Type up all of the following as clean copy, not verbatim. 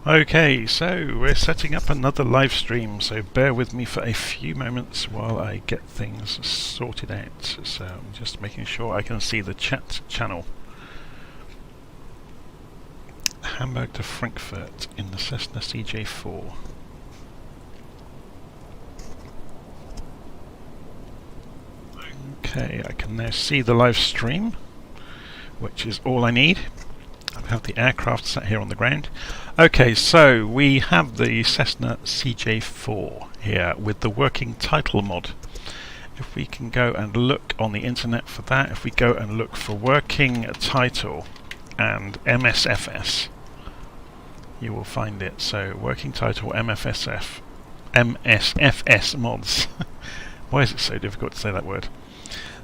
Okay, so we're setting up another live stream, so bear with me for a few moments while I get things sorted out. So I'm just making sure I can see the chat channel. Hamburg to Frankfurt in the Cessna CJ4. Okay, I can now see the live stream, which is all I need. I have the aircraft sat here on the ground. Okay, so we have the Cessna CJ4 here with the working title mod. If we can go and look on the internet for that, if we go and look for working title and MSFS, you will find it. So working title MSFS mods. Why is it so difficult to say that word?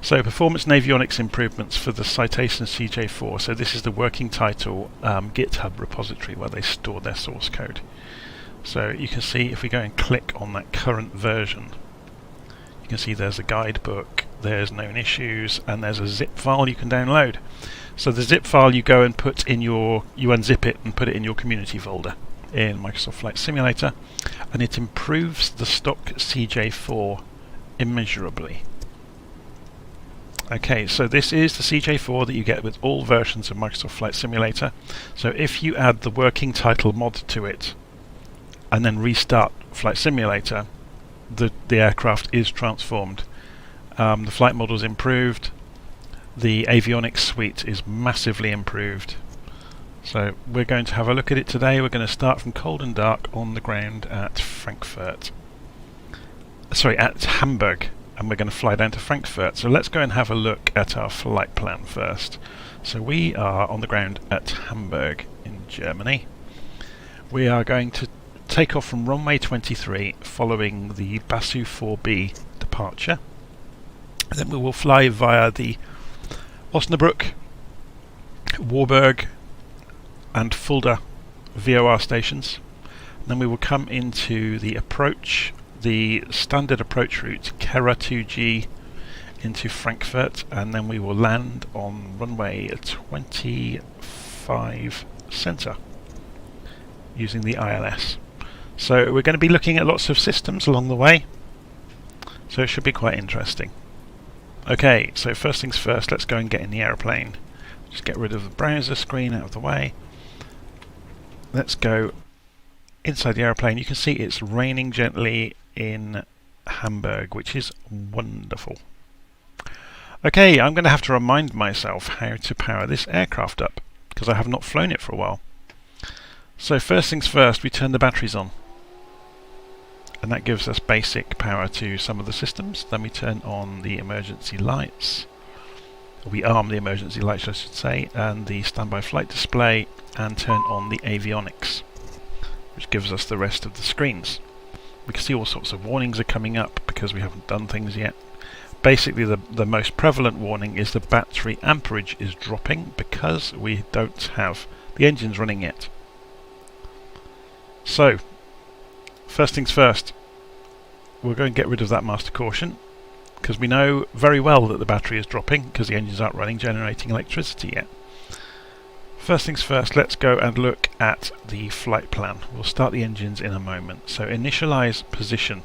So performance and avionics improvements for the Citation CJ4. So this is the working title GitHub repository where they store their source code. So you can see if we go and click on that current version, you can see there's a guidebook, there's known issues, and there's a zip file you can download. So the zip file you go and put in you unzip it and put it in your community folder in Microsoft Flight Simulator, and it improves the stock CJ4 immeasurably. Okay, so this is the CJ4 that you get with all versions of Microsoft Flight Simulator. So if you add the working title mod to it and then restart Flight Simulator, the aircraft is transformed. The flight model is improved. The avionics suite is massively improved. So we're going to have a look at it today. We're going to start from cold and dark on the ground at at Hamburg. And we're going to fly down to Frankfurt. So let's go and have a look at our flight plan first. So we are on the ground at Hamburg in Germany. We are going to take off from runway 23 following the Basu 4B departure. And then we will fly via the Osnabrück, Warburg and Fulda VOR stations. And then we will come into the standard approach route, Kera 2G into Frankfurt, and then we will land on runway 25 center using the ILS. So we're going to be looking at lots of systems along the way, so it should be quite interesting. Okay, so first things first, let's go and get in the aeroplane. Just get rid of the browser screen out of the way. Let's go inside the aeroplane. You can see it's raining gently in Hamburg, which is wonderful. Okay, I'm going to have to remind myself how to power this aircraft up because I have not flown it for a while. So first things first, we turn the batteries on, and that gives us basic power to some of the systems. Then we turn on the emergency lights. We arm the emergency lights, I should say, and the standby flight display, and turn on the avionics, which gives us the rest of the screens. We can see all sorts of warnings are coming up because we haven't done things yet. Basically the most prevalent warning is the battery amperage is dropping because we don't have the engines running yet. So first things first, we're going to get rid of that master caution because we know very well that the battery is dropping because the engines aren't running, generating electricity yet. First things first, let's go and look at the flight plan. We'll start the engines in a moment. So initialize position.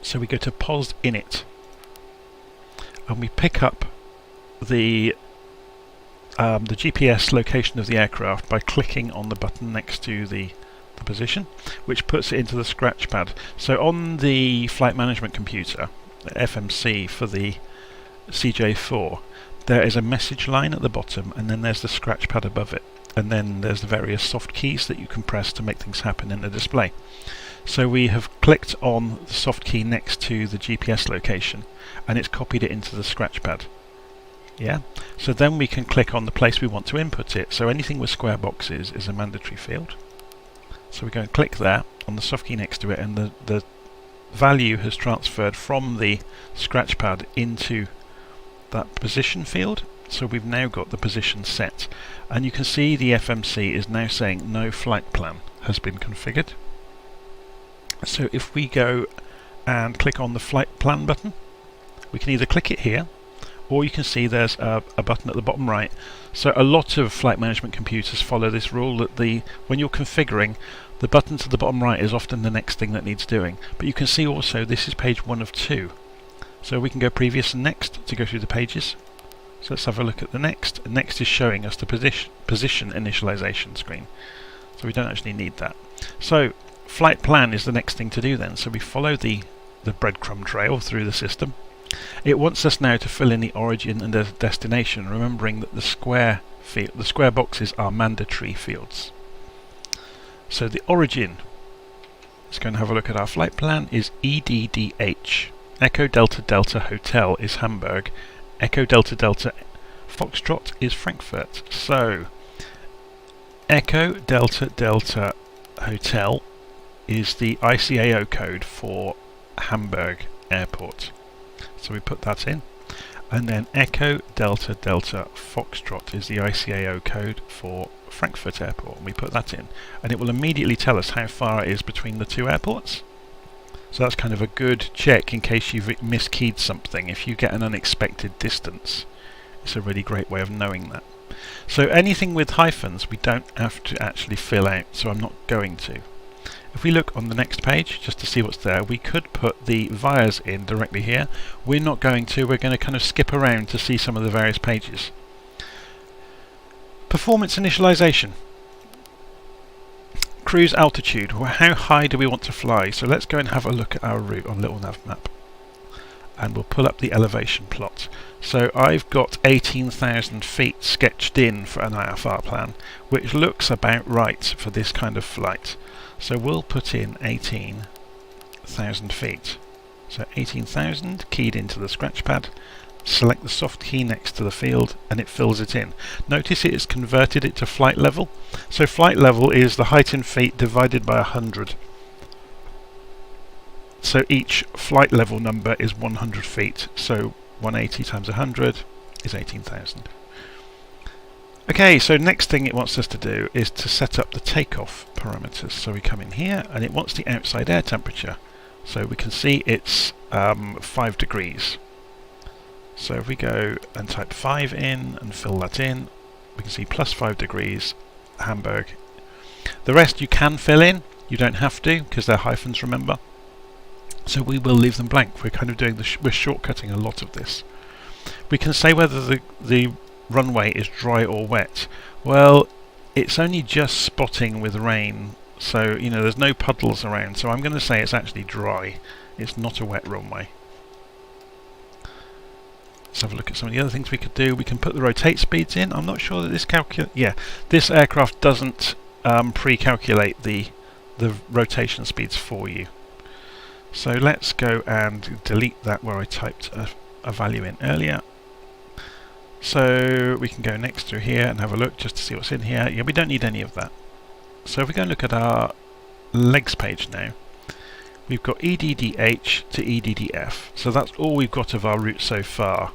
So we go to pos init and we pick up the GPS location of the aircraft by clicking on the button next to the position, which puts it into the scratch pad. So on the flight management computer, FMC for the CJ4, there is a message line at the bottom, and then there's the scratch pad above it, and then there's the various soft keys that you can press to make things happen in the display. So we have clicked on the soft key next to the GPS location, and it's copied it into the scratch pad. Yeah. So then we can click on the place we want to input it. So anything with square boxes is a mandatory field. So we go and click there on the soft key next to it, and the value has transferred from the scratch pad into that position field. So we've now got the position set, and you can see the FMC is now saying no flight plan has been configured. So if we go and click on the flight plan button, we can either click it here or you can see there's a button at the bottom right. So a lot of flight management computers follow this rule that when you're configuring, the button to the bottom right is often the next thing that needs doing. But you can see also this is page 1 of 2. So we can go previous and next to go through the pages. So let's have a look at the next. Next is showing us the position initialization screen. So we don't actually need that. So flight plan is the next thing to do then. So we follow the breadcrumb trail through the system. It wants us now to fill in the origin and the destination, remembering that the square boxes are mandatory fields. So the origin, let's go and have a look at our flight plan, is EDDH. Echo Delta Delta Hotel is Hamburg. Echo Delta Delta Foxtrot is Frankfurt. So Echo Delta Delta Hotel is the ICAO code for Hamburg Airport. So we put that in. And then Echo Delta Delta Foxtrot is the ICAO code for Frankfurt Airport, and we put that in. And it will immediately tell us how far it is between the two airports. So that's kind of a good check in case you've miskeyed something. If you get an unexpected distance, it's a really great way of knowing that. So anything with hyphens we don't have to actually fill out, so I'm not going to. If we look on the next page, just to see what's there, we could put the vias in directly here. We're not going to, we're going to kind of skip around to see some of the various pages. Performance initialization. Cruise altitude, how high do we want to fly? So let's go and have a look at our route on Little Nav Map. And we'll pull up the elevation plot. So I've got 18,000 feet sketched in for an IFR plan, which looks about right for this kind of flight. So we'll put in 18,000 feet. So 18,000 keyed into the scratch pad. Select the soft key next to the field and it fills it in. Notice it has converted it to flight level. So flight level is the height in feet divided by 100. So each flight level number is 100 feet. So 180 times 100 is 18,000. Okay, so next thing it wants us to do is to set up the takeoff parameters. So we come in here and it wants the outside air temperature. So we can see it's 5 degrees. So if we go and type 5 in and fill that in, we can see plus 5 degrees, Hamburg. The rest you can fill in, you don't have to because they're hyphens, remember. So we will leave them blank. We're kind of doing we're shortcutting a lot of this. We can say whether the runway is dry or wet. Well, it's only just spotting with rain, so you know there's no puddles around. So I'm going to say it's actually dry. It's not a wet runway. Let's have a look at some of the other things we could do. We can put the rotate speeds in. I'm not sure that this aircraft doesn't pre-calculate the rotation speeds for you. So let's go and delete that where I typed a value in earlier. So we can go next through here and have a look just to see what's in here. Yeah, we don't need any of that. So if we go and look at our legs page now, we've got EDDH to EDDF. So that's all we've got of our route so far.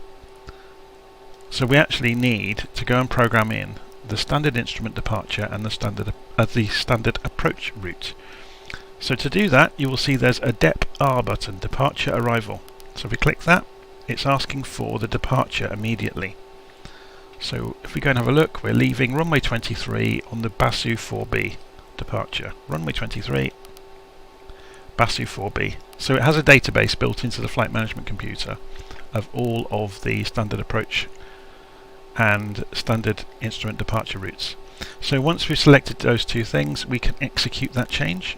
So we actually need to go and program in the standard instrument departure and the standard approach route. So to do that, you will see there's a DEP-R button, departure arrival. So if we click that, it's asking for the departure immediately. So if we go and have a look, we're leaving runway 23 on the Basu 4B departure. Runway 23, Basu 4B. So it has a database built into the flight management computer of all of the standard approach and standard instrument departure routes. So once we've selected those two things, we can execute that change.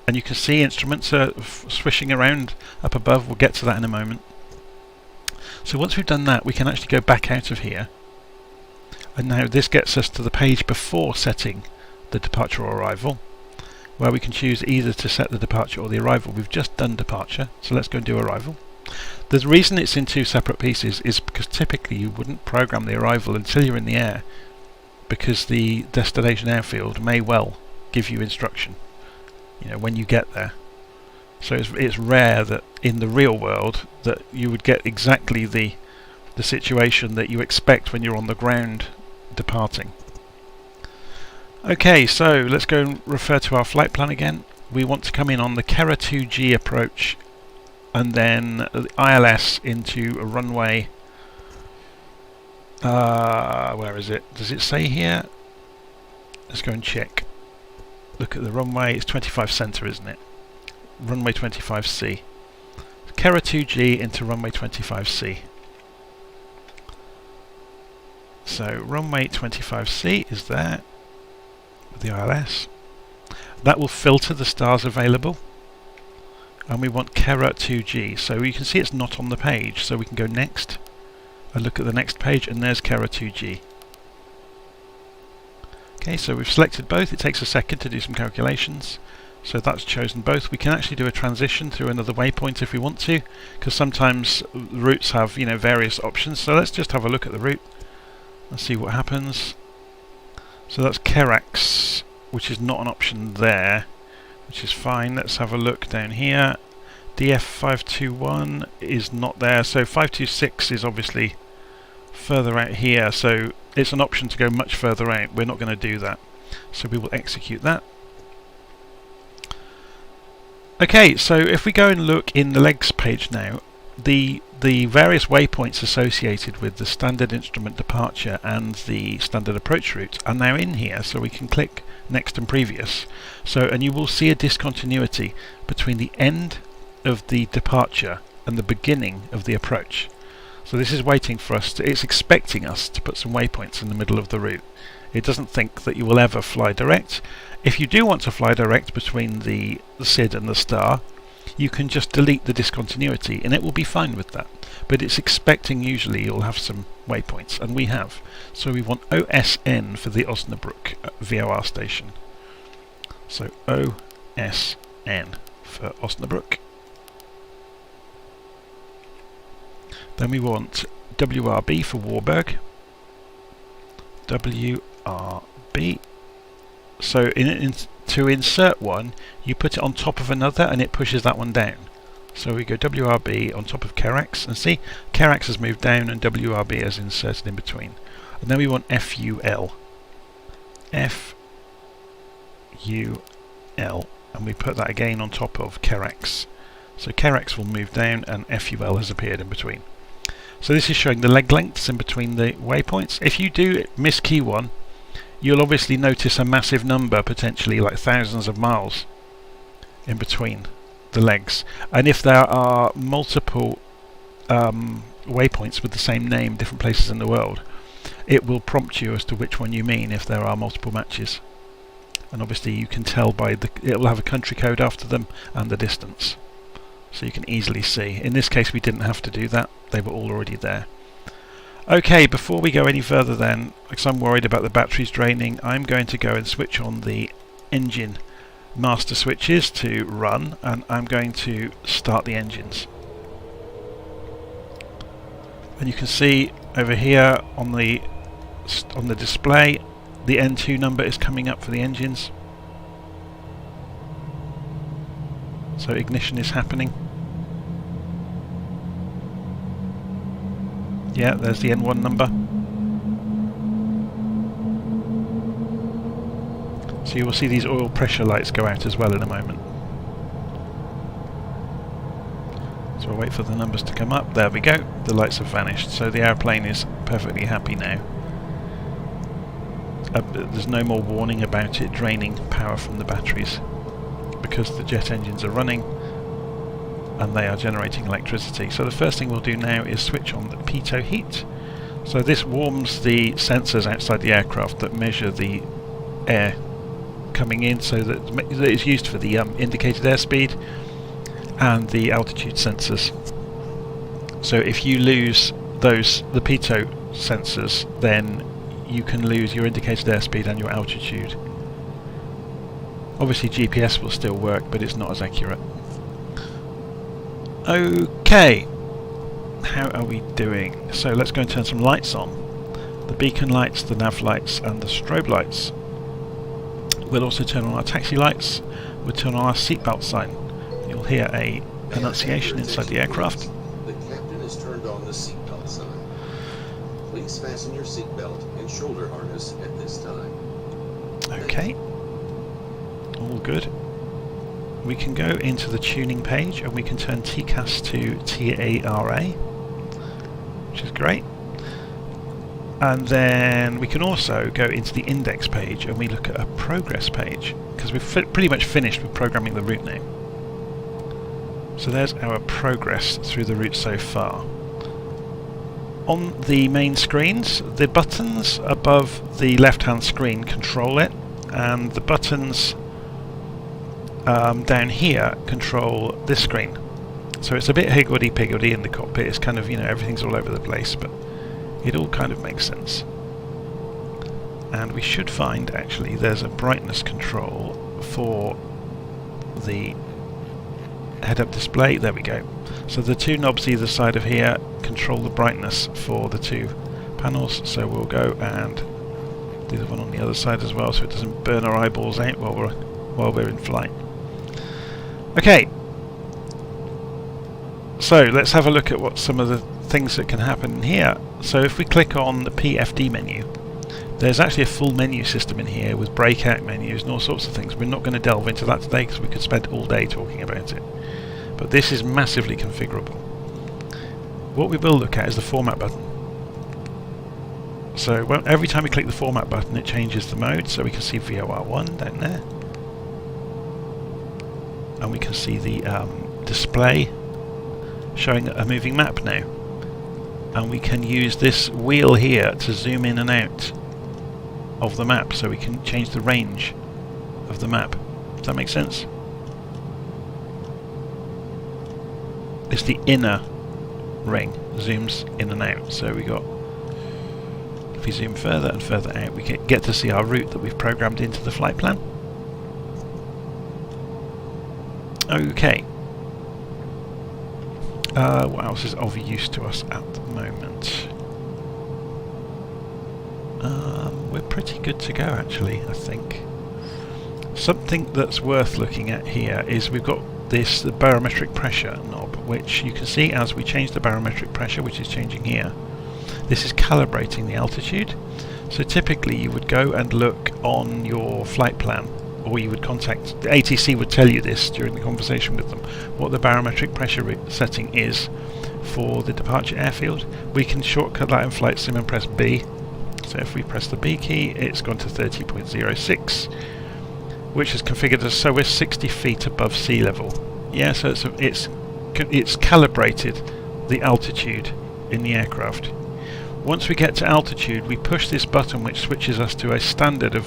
And you can see instruments are swishing around up above. We'll get to that in a moment. So once we've done that, we can actually go back out of here. And now this gets us to the page before setting the departure or arrival, where we can choose either to set the departure or the arrival. We've just done departure, so let's go and do arrival. The reason it's in two separate pieces is because typically you wouldn't program the arrival until you're in the air, because the destination airfield may well give you instruction, you know, when you get there. So it's rare that in the real world that you would get exactly the situation that you expect when you're on the ground departing. Okay, so let's go and refer to our flight plan again. We want to come in on the Kera 2G approach and then the ILS into a runway Where is it? Does it say here? Let's go and check. Look at the runway. It's 25 center, isn't it? Runway 25C. Kera 2G into runway 25C. So runway 25C is there with the ILS. That will filter the stars available. And we want Kera 2G. So you can see it's not on the page. So we can go next and look at the next page, and there's Kera 2G. Okay, so we've selected both. It takes a second to do some calculations. So that's chosen both. We can actually do a transition through another waypoint if we want to, because sometimes routes have, you know, various options. So let's just have a look at the route and see what happens. So that's Kerax, which is not an option there, which is fine. Let's have a look down here. DF521 is not there, so 526 is obviously further out here, so it's an option to go much further out. We're not going to do that, so we will execute that. Okay, so if we go and look in the legs page now, the various waypoints associated with the standard instrument departure and the standard approach route are now in here, so we can click next and previous. So, and you will see a discontinuity between the end of the departure and the beginning of the approach. So this is waiting for us to, it's expecting us to put some waypoints in the middle of the route. It doesn't think that you will ever fly direct. If you do want to fly direct between the SID and the star, you can just delete the discontinuity and it will be fine with that. But it's expecting usually you'll have some waypoints, and we have. So we want OSN for the Osnabrück VOR station. So OSN for Osnabrück. Then we want WRB for Warburg. WRB. So to insert one, you put it on top of another and it pushes that one down. So we go WRB on top of Kerax, and see, Kerax has moved down and WRB is inserted in between. And then we want FUL. FUL. And we put that again on top of Kerax. So Kerax will move down and FUL has appeared in between. So this is showing the leg lengths in between the waypoints. If you do miss key one, you'll obviously notice a massive number, potentially like thousands of miles in between the legs. And if there are multiple waypoints with the same name, different places in the world, it will prompt you as to which one you mean if there are multiple matches. And obviously you can tell by it will have a country code after them and the distance. So you can easily see. In this case we didn't have to do that, they were all already there. Okay, before we go any further then, because I'm worried about the batteries draining, I'm going to go and switch on the engine master switches to run, and I'm going to start the engines. And you can see over here on the display, the N2 number is coming up for the engines. So ignition is happening. Yeah, there's the N1 number. So you will see these oil pressure lights go out as well in a moment. So I'll wait for the numbers to come up. There we go. The lights have vanished. So the airplane is perfectly happy now. There's no more warning about it draining power from the batteries, because the jet engines are running and they are generating electricity. So the first thing we'll do now is switch on the pitot heat. So this warms the sensors outside the aircraft that measure the air coming in, so that it's used for the indicated airspeed and the altitude sensors. So if you lose the pitot sensors, then you can lose your indicated airspeed and your altitude. Obviously GPS will still work, but it's not as accurate. Okay, how are we doing? So let's go and turn some lights on. The beacon lights, the nav lights and the strobe lights. We'll also turn on our taxi lights. We'll turn on our seatbelt sign. You'll hear a annunciation inside the aircraft. The captain has turned on the seatbelt sign. Please fasten your seatbelt and shoulder harness at this time. Okay. All good. We can go into the tuning page and we can turn TCAS to TARA, which is great. And then we can also go into the index page and we look at a progress page, because we've pretty much finished with programming the route now. So there's our progress through the route so far. On the main screens, the buttons above the left-hand screen control it, and the buttons down here control this screen. So it's a bit higgledy-piggledy in the cockpit. It's kind of, you know, everything's all over the place, but it all kind of makes sense. And we should find, actually, there's a brightness control for the head-up display. There we go. So the two knobs either side of here control the brightness for the two panels. So we'll go and do the one on the other side as well, so it doesn't burn our eyeballs out while we're in flight. Okay. So let's have a look at what some of the things that can happen in here. So if we click on the PFD menu, there's actually a full menu system in here with breakout menus and all sorts of things. We're not going to delve into that today because we could spend all day talking about it. But this is massively configurable. What we will look at is the format button. So every time we click the format button, it changes the mode. So we can see VOR1 down there. And we can see the display showing a moving map now. And we can use this wheel here to zoom in and out of the map, so we can change the range of the map. Does that make sense? It's the inner ring zooms in and out. So we got, if we zoom further and further out, we can get to see our route that we've programmed into the flight plan. Okay. What else is of use to us at the moment? We're pretty good to go, actually, I think. Something that's worth looking at here is we've got the barometric pressure knob, which you can see as we change the barometric pressure, which is changing here. This is calibrating the altitude. So typically you would go and look on your flight plan, or you would contact the ATC would tell you this during the conversation with them, what the barometric pressure setting is for the departure airfield. We can shortcut that in Flight Sim and press B. So if we press the B key, it's gone to 30.06, which is configured as so we're 60 feet above sea level. Yeah, so it's calibrated the altitude in the aircraft. Once we get to altitude, we push this button, which switches us to a standard of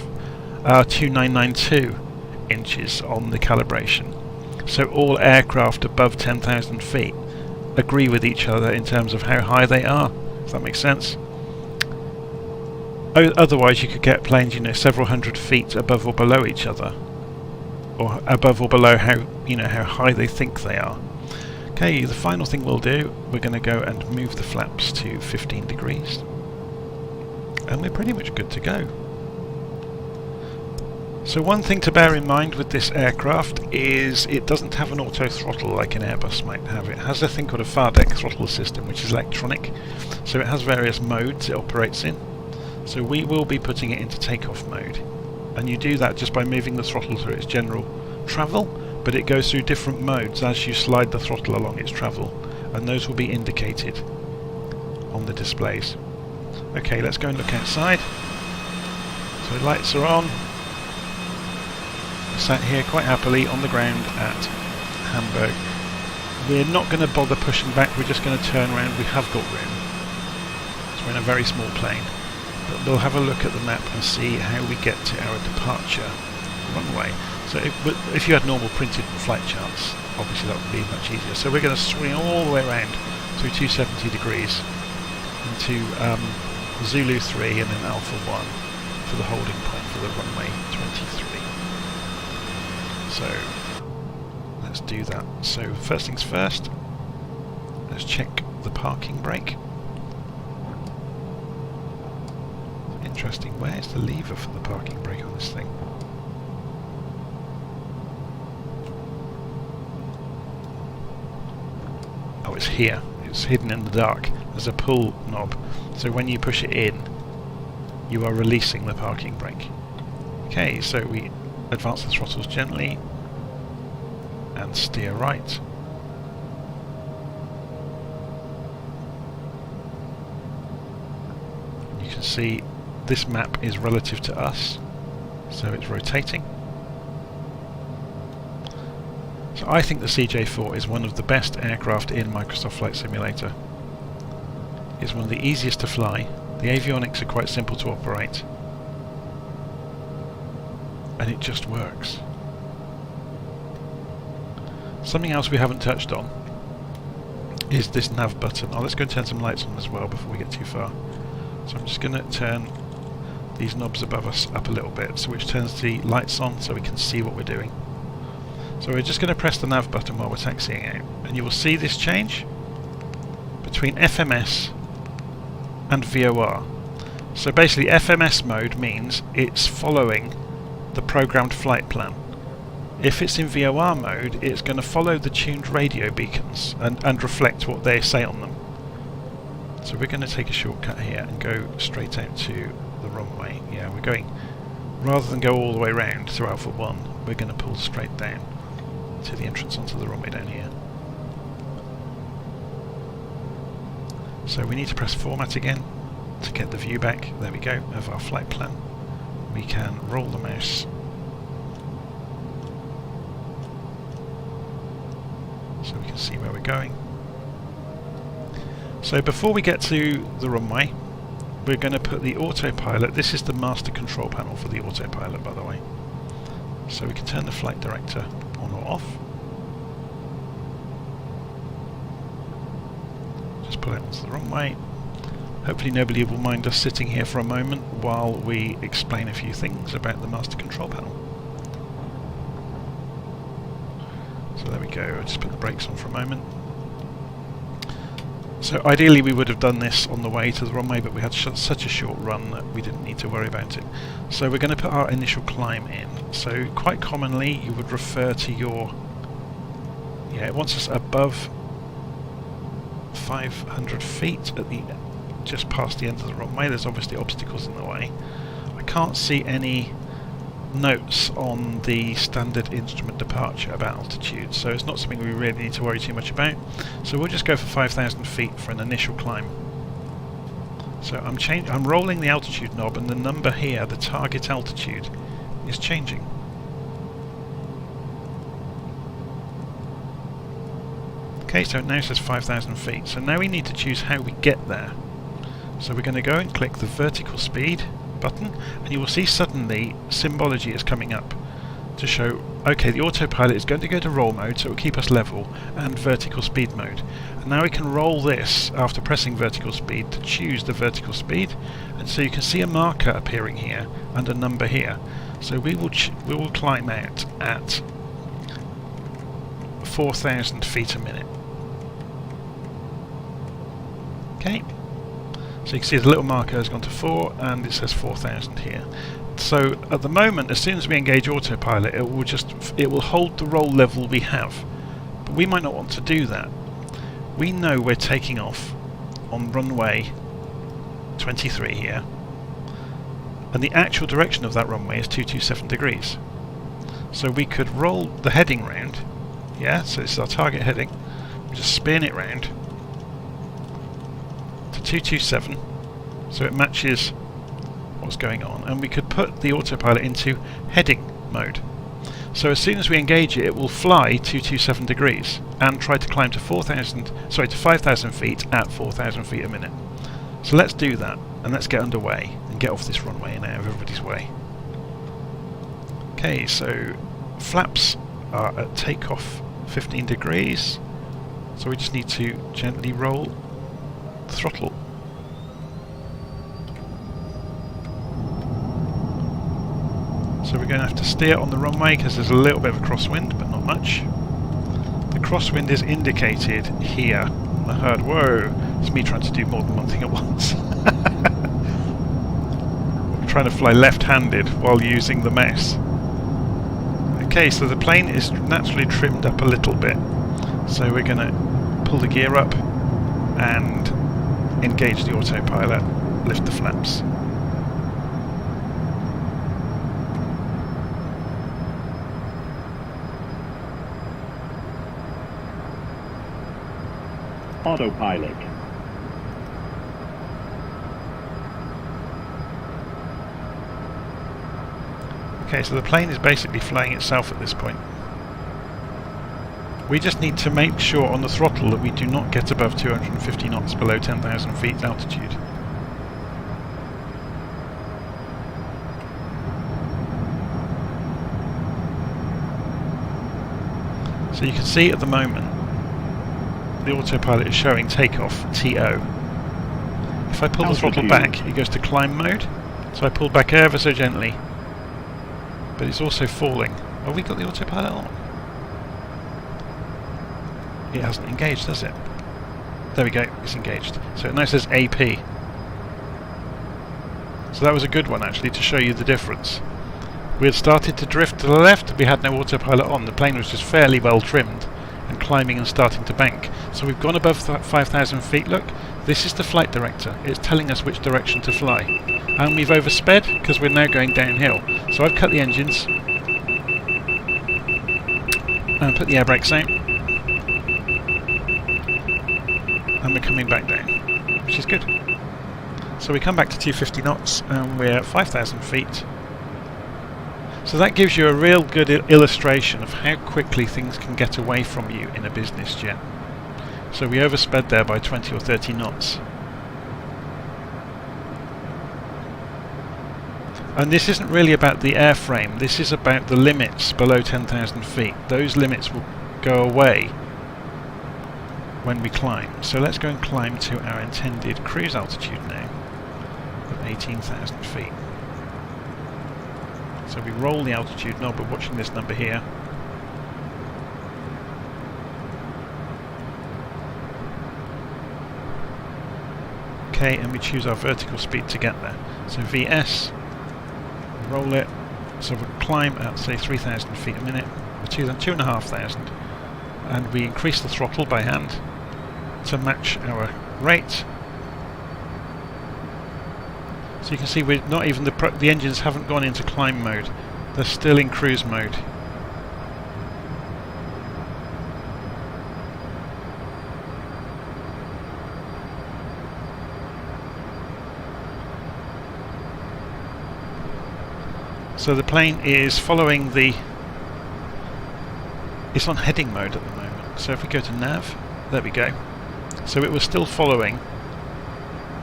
2992 inches on the calibration. So all aircraft above 10,000 feet agree with each other in terms of how high they are. Does that make sense? Otherwise, you could get planes, you know, several hundred feet above or below each other, or above or below how high they think they are. Okay, the final thing we'll do, we're going to go and move the flaps to 15 degrees, and we're pretty much good to go. So one thing to bear in mind with this aircraft is it doesn't have an auto throttle like an Airbus might have. It has a thing called a far deck throttle system, which is electronic, so it has various modes it operates in. So we will be putting it into takeoff mode, and you do that just by moving the throttle through its general travel, but it goes through different modes as you slide the throttle along its travel, and those will be indicated on the displays. Okay, let's go and look outside. So lights are on. We're sat here quite happily on the ground at Hamburg. We're not going to bother pushing back, we're just going to turn around. We have got room. So we're in a very small plane. But we'll have a look at the map and see how we get to our departure runway. So if you had normal printed flight charts, obviously that would be much easier. So we're going to swing all the way around through 270 degrees into Zulu 3 and then Alpha 1 for the holding point for the runway 23. So let's do that. So first things first, let's check the parking brake. Interesting, where's the lever for the parking brake on this thing? Oh, it's here. It's hidden in the dark. There's a pull knob, so when you push it in, you are releasing the parking brake. Okay, so we advance the throttles gently and steer right. can see this map is relative to us, so it's rotating. So I think the CJ4 is one of the best aircraft in Microsoft Flight Simulator. It's one of the easiest to fly, the avionics are quite simple to operate, and it just works. Something else we haven't touched on is this nav button. Oh, let's go and turn some lights on as well before we get too far. So I'm just going to turn these knobs above us up a little bit, so which turns the lights on so we can see what we're doing. So we're just going to press the nav button while we're taxiing out, and you will see this change between FMS and VOR. So basically FMS mode means it's following the programmed flight plan. If it's in VOR mode, it's going to follow the tuned radio beacons and reflect what they say on them. So we're going to take a shortcut here and go straight out to the runway. Yeah, we're going, rather than go all the way round through Alpha 1, we're going to pull straight down to the entrance onto the runway down here. So we need to press format again to get the view back, there we go, of our flight plan. We can roll the mouse so we can see where we're going. So before we get to the runway, we're going to put the autopilot. This is the master control panel for the autopilot, by the way. So we can turn the flight director on or off. Just pull it onto the runway. Hopefully nobody will mind us sitting here for a moment while we explain a few things about the master control panel. So there we go, I'll just put the brakes on for a moment. So ideally we would have done this on the way to the runway, but we had such a short run that we didn't need to worry about it. So we're going to put our initial climb in. So quite commonly you would refer to your... yeah, it wants us above 500 feet at the just past the end of the runway. There's obviously obstacles in the way. I can't see any notes on the standard instrument departure about altitude, so it's not something we really need to worry too much about. So we'll just go for 5,000 feet for an initial climb. So I'm rolling the altitude knob, and the number here, the target altitude, is changing. Okay, so it now says 5,000 feet. So now we need to choose how we get there. So we're going to go and click the vertical speed button, and you will see suddenly symbology is coming up to show, okay, the autopilot is going to go to roll mode, so it will keep us level, and vertical speed mode. And now we can roll this after pressing vertical speed to choose the vertical speed, and so you can see a marker appearing here and a number here. So we will climb out at 4,000 feet a minute. Okay. So you can see the little marker has gone to 4 and it says 4,000 here. So at the moment, as soon as we engage autopilot, it will hold the roll level we have. But we might not want to do that. We know we're taking off on runway 23 here, and the actual direction of that runway is 227 degrees. So we could roll the heading round, yeah, so this is our target heading, just spin it round to 227, so it matches what's going on, and we could put the autopilot into heading mode. So as soon as we engage it, it will fly 227 degrees and try to climb to 5,000 feet at 4,000 feet a minute. So let's do that, and let's get underway and get off this runway and out of everybody's way. Okay, so flaps are at takeoff 15 degrees, so we just need to gently roll the throttle. So we're going to have to steer on the runway because there's a little bit of a crosswind, but not much. The crosswind is indicated here on the HUD. Whoa, it's me trying to do more than one thing at once. I'm trying to fly left-handed while using the mouse. Okay, so the plane is naturally trimmed up a little bit. So we're going to pull the gear up and engage the autopilot, lift the flaps. Autopilot. Okay, so the plane is basically flying itself at this point. We just need to make sure on the throttle that we do not get above 250 knots below 10,000 feet altitude. So you can see at the moment the autopilot is showing takeoff TO. If I pull the throttle back, it goes to climb mode. So I pull back ever so gently, but it's also falling. Have we got the autopilot on? It hasn't engaged, has it? There we go, it's engaged. So it now says AP. So that was a good one actually to show you the difference. We had started to drift to the left, we had no autopilot on, the plane was just fairly well trimmed and climbing and starting to bank. So we've gone above 5,000 feet, look. This is the flight director, it's telling us which direction to fly. And we've oversped because we're now going downhill. So I've cut the engines and put the air brakes out. And we're coming back down, which is good. So we come back to 250 knots and we're at 5,000 feet. So that gives you a real good illustration of how quickly things can get away from you in a business jet. So we oversped there by 20 or 30 knots. And this isn't really about the airframe, this is about the limits below 10,000 feet. Those limits will go away when we climb. So let's go and climb to our intended cruise altitude now of 18,000 feet. So we roll the altitude knob, we're watching this number here. Okay, and we choose our vertical speed to get there. So VS, roll it, so we'll climb at say 3,000 feet a minute, or 2,500, and we increase the throttle by hand to match our rate. So you can see we're not even the engines haven't gone into climb mode; they're still in cruise mode. So the plane is following it's on heading mode at the moment. So if we go to nav, there we go. So it was still following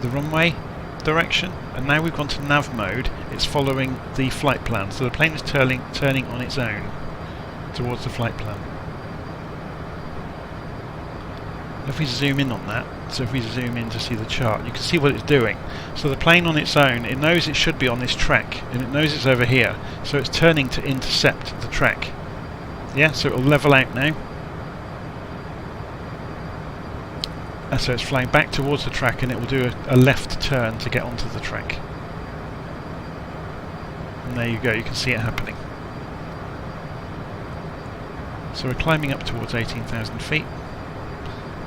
the runway direction, and now we've gone to nav mode, it's following the flight plan. So the plane is turning on its own towards the flight plan. If we zoom in on that, so if we zoom in to see the chart, you can see what it's doing. So the plane on its own, it knows it should be on this track, and it knows it's over here, so it's turning to intercept the track. Yeah, so it will level out now. And so it's flying back towards the track, and it will do a left turn to get onto the track. And there you go, you can see it happening. So we're climbing up towards 18,000 feet.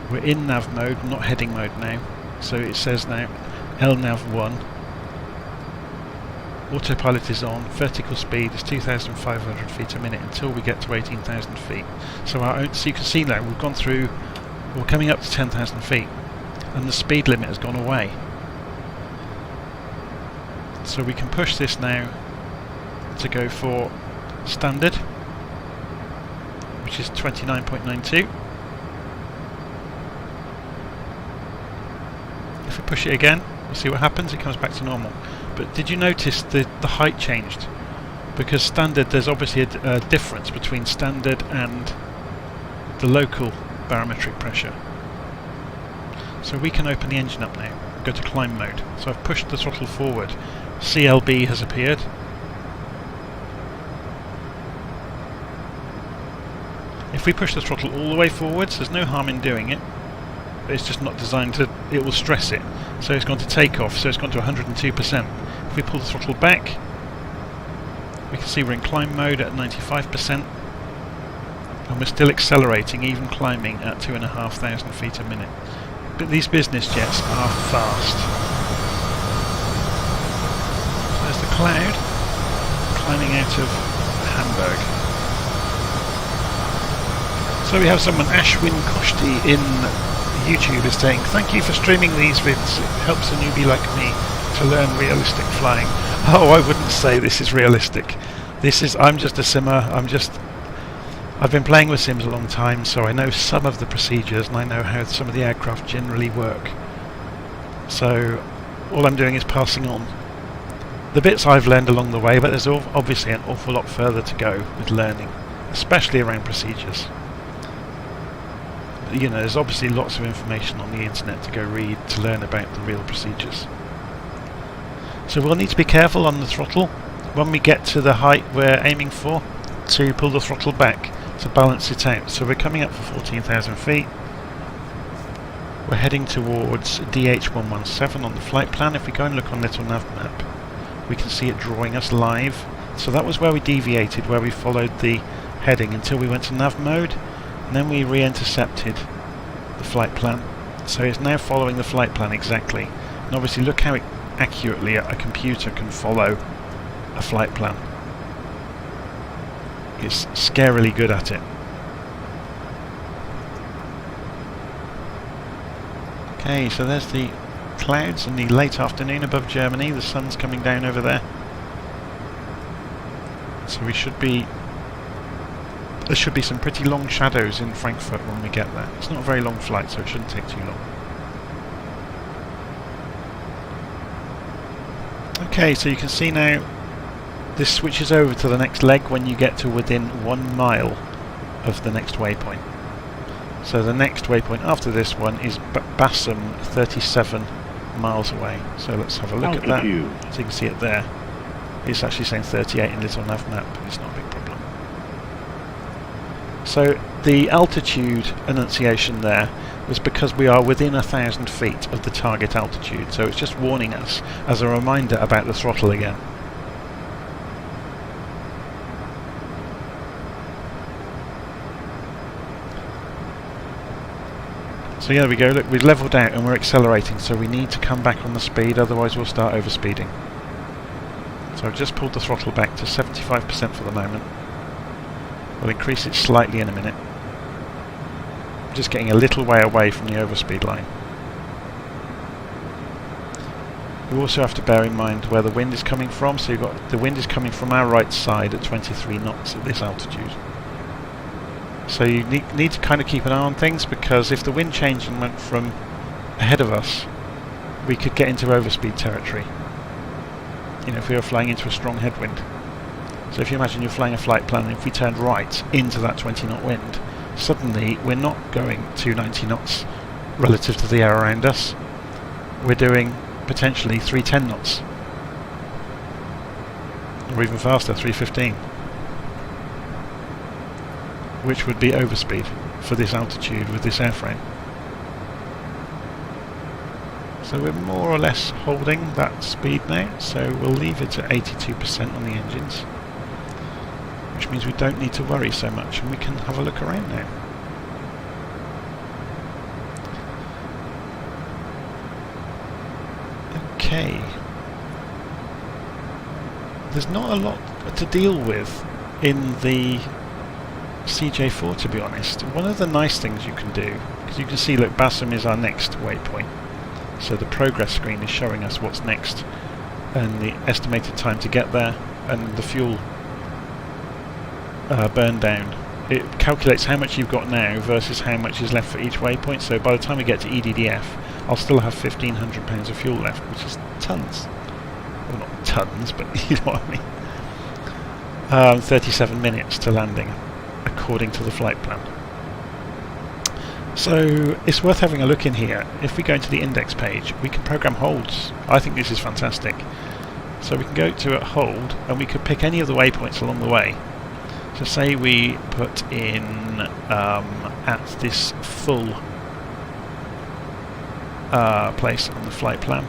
We're in nav mode, not heading mode now. So it says now LNAV1. Autopilot is on, vertical speed is 2,500 feet a minute until we get to 18,000 feet. So you can see now we've gone through, we're coming up to 10,000 feet, and the speed limit has gone away. So we can push this now to go for standard, which is 29.92. If we push it again, we'll see what happens, it comes back to normal. But did you notice the height changed? Because standard, there's obviously a difference between standard and the local barometric pressure. So we can open the engine up now, go to climb mode. So I've pushed the throttle forward, CLB has appeared. If we push the throttle all the way forwards, there's no harm in doing it. It's just not designed to, it will stress it. So it's gone to takeoff, so it's gone to 102%. If we pull the throttle back, we can see we're in climb mode at 95%. And we're still accelerating, even climbing at 2,500 feet a minute. But these business jets are fast. So there's the cloud climbing out of Hamburg. So we have someone, Ashwin Koshti in YouTube, is saying, thank you for streaming these vids, it helps a newbie like me to learn realistic flying. Oh, I wouldn't say this is realistic. I'm just a simmer. I've been playing with sims a long time, so I know some of the procedures and I know how some of the aircraft generally work. So all I'm doing is passing on the bits I've learned along the way, but there's obviously an awful lot further to go with learning, especially around procedures. You know, there's obviously lots of information on the internet to go read to learn about the real procedures. So we'll need to be careful on the throttle when we get to the height we're aiming for, to pull the throttle back to balance it out. So we're coming up for 14,000 feet. We're heading towards DH117 on the flight plan. If we go and look on Little Nav Map, we can see it drawing us live. So that was where we deviated, where we followed the heading until we went to nav mode, and then we re-intercepted the flight plan. So it's now following the flight plan exactly. And obviously look how accurately a computer can follow a flight plan. It's scarily good at it. Okay, so there's the clouds in the late afternoon above Germany. The sun's coming down over there. So there should be some pretty long shadows in Frankfurt when we get there. It's not a very long flight, so it shouldn't take too long. Okay, so you can see now this switches over to the next leg when you get to within 1 mile of the next waypoint. So the next waypoint after this one is Bassum, 37 miles away. So let's have a look at that. So you can see it there. It's actually saying 38 in Little Nav Map, but it's not a big problem. So the altitude enunciation there was because we are within 1,000 feet of the target altitude, so it's just warning us as a reminder about the throttle again. So yeah, there we go, look, we've levelled out and we're accelerating, so we need to come back on the speed, otherwise we'll start overspeeding. So I've just pulled the throttle back to 75% for the moment. We'll increase it slightly in a minute. Just getting a little way away from the overspeed line. You also have to bear in mind where the wind is coming from, so you've got the wind is coming from our right side at 23 knots at this altitude. So you need to kind of keep an eye on things, because if the wind changed and went from ahead of us, we could get into overspeed territory. You know, if we were flying into a strong headwind. So if you imagine you're flying a flight plan, and if we turned right into that 20 knot wind, suddenly we're not going 290 knots relative to the air around us. We're doing potentially 310 knots. Or even faster, 315. Which would be overspeed for this altitude with this airframe. So we're more or less holding that speed now, so we'll leave it at 82% on the engines, which means we don't need to worry so much, and we can have a look around now. Okay. There's not a lot to deal with in the CJ4, to be honest. One of the nice things you can do, because you can see, look, Bassum is our next waypoint. So the progress screen is showing us what's next, and the estimated time to get there, and the fuel burn down. It calculates how much you've got now versus how much is left for each waypoint, so by the time we get to EDDF, I'll still have £1,500 of fuel left, which is tons. Well, not tons, but you know what I mean. 37 minutes to landing, according to the flight plan. So it's worth having a look in here. If we go into the index page, we can program holds. I think this is fantastic. So we can go to a hold, and we could pick any of the waypoints along the way. So say we put in at this full place on the flight plan.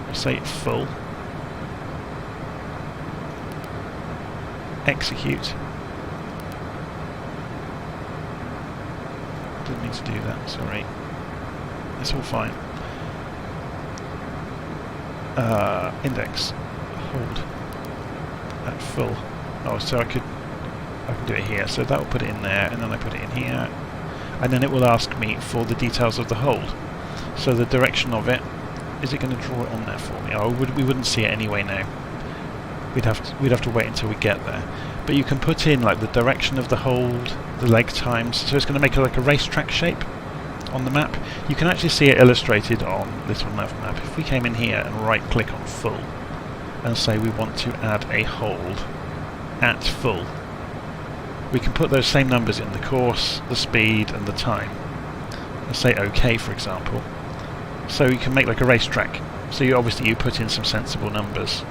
We'll say full. Execute. Didn't mean to do that, sorry. It's all fine. Index. Hold. At full. Oh, so I can do it here. So that will put it in there, and then I put it in here. And then it will ask me for the details of the hold. So the direction of it, is it going to draw it on there for me? Oh, we wouldn't see it anyway now. we'd have to wait until we get there. But you can put in like the direction of the hold, the leg times, so it's going to make it like a racetrack shape on the map. You can actually see it illustrated on Little Nav Map. If we came in here and right click on full and say we want to add a hold at full, we can put those same numbers in, the course, the speed and the time, and say OK for example. So you can make like a racetrack. So you put in some sensible numbers.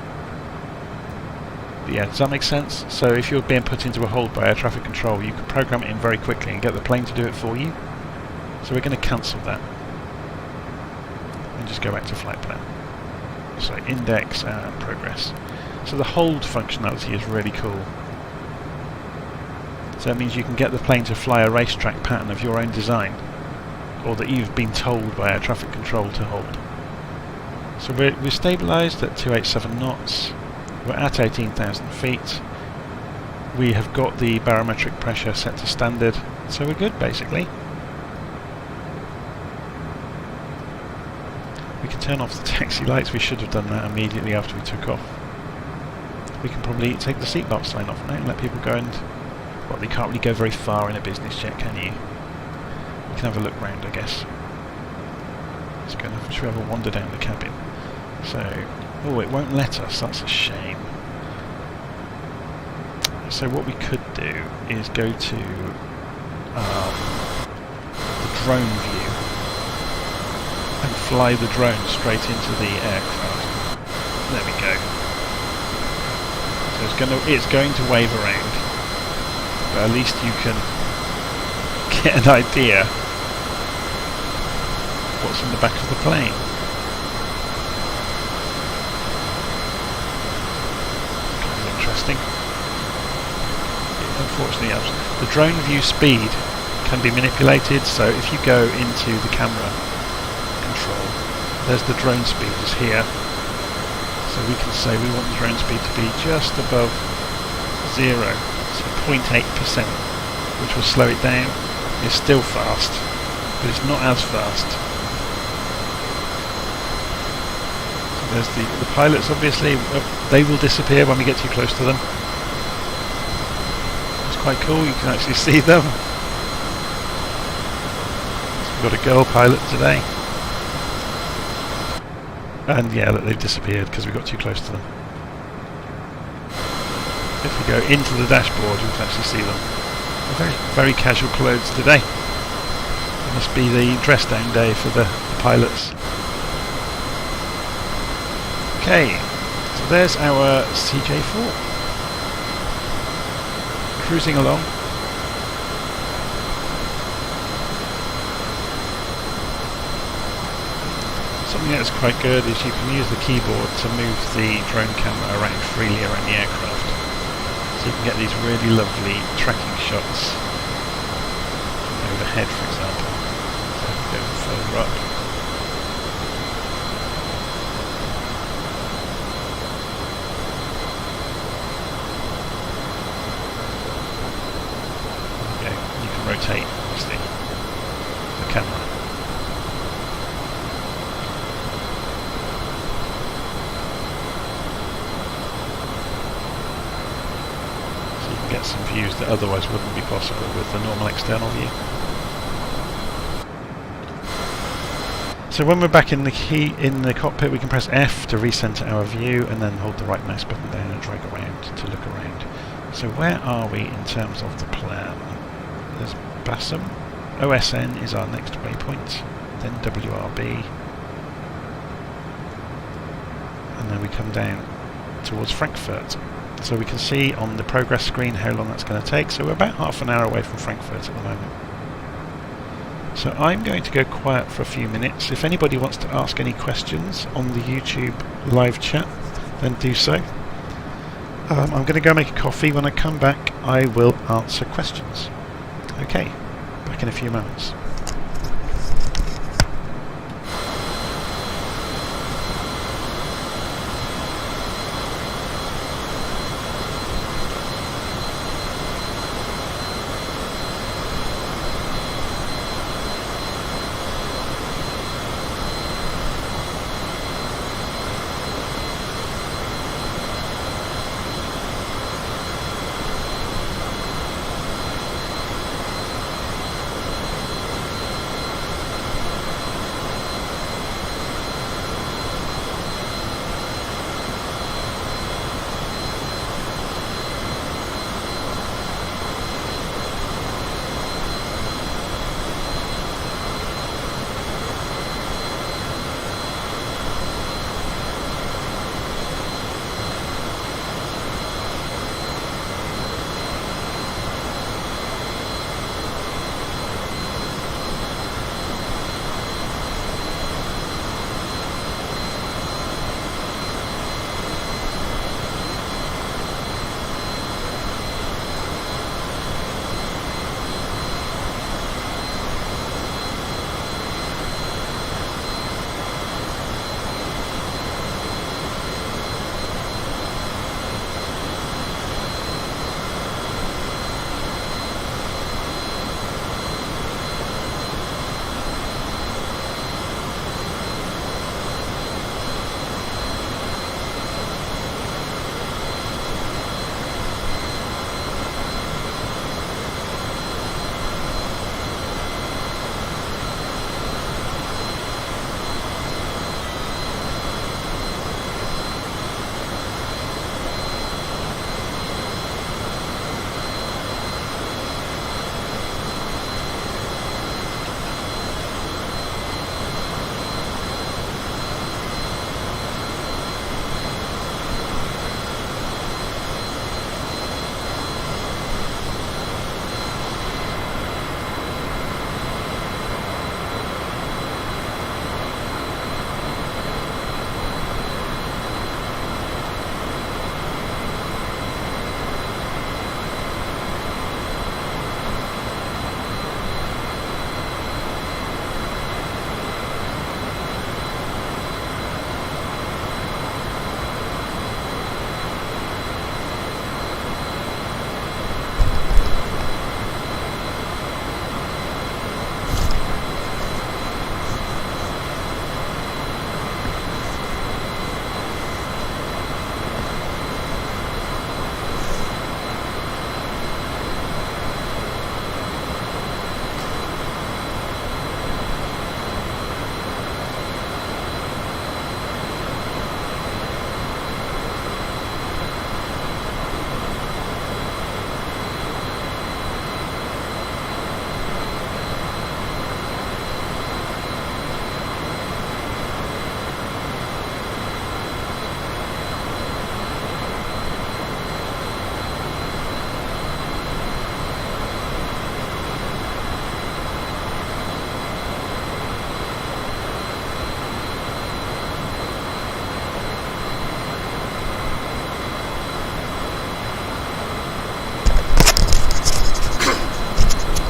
But yeah, does that make sense? So if you're being put into a hold by air traffic control, you can program it in very quickly and get the plane to do it for you. So we're going to cancel that and just go back to flight plan. So index and progress. So the hold functionality is really cool. So that means you can get the plane to fly a racetrack pattern of your own design, or that you've been told by air traffic control to hold. So we're stabilised at 287 knots. We're at 18,000 feet. We have got the barometric pressure set to standard, so we're good basically. We can turn off the taxi lights. We should have done that immediately after we took off. We can probably take the seatbelt sign off now and let people go and... Well, they can't really go very far in a business jet, can you? We can have a look round, I guess. Let's go. Should we have a wander down the cabin? So, oh, it won't let us. That's a shame. So what we could do is go to the drone view and fly the drone straight into the aircraft. There we go. So it's going to wave around, but at least you can get an idea what's in the back of the plane. Kind of interesting. Unfortunately, the drone view speed can be manipulated, so if you go into the camera control, there's the drone speed is here. So we can say we want the drone speed to be just above 0, so 0.8%, which will slow it down. It's still fast, but it's not as fast. So there's the pilots, obviously, they will disappear when we get too close to them. It's quite cool, you can actually see them. So we've got a girl pilot today. And yeah, look, they've disappeared because we got too close to them. If we go into the dashboard, you can actually see them. They're very, very casual clothes today. It must be the dress down day for the pilots. Okay, so there's our CJ4. Cruising along. Something that's quite good is you can use the keyboard to move the drone camera around freely around the aircraft. So you can get these really lovely tracking shots overhead, for example. So if we go further up. There we go. You can rotate, obviously, the camera. Get some views that otherwise wouldn't be possible with the normal external view. So when we're back in the cockpit, we can press F to recenter our view and then hold the right mouse button down and drag around to look around. So where are we in terms of the plan? There's Bassam. OSN is our next waypoint, then WRB, and then we come down towards Frankfurt. So we can see on the progress screen how long that's going to take. So we're about half an hour away from Frankfurt at the moment. So I'm going to go quiet for a few minutes. If anybody wants to ask any questions on the YouTube live chat, then do so. I'm going to go make a coffee. When I come back, I will answer questions. Okay, back in a few moments.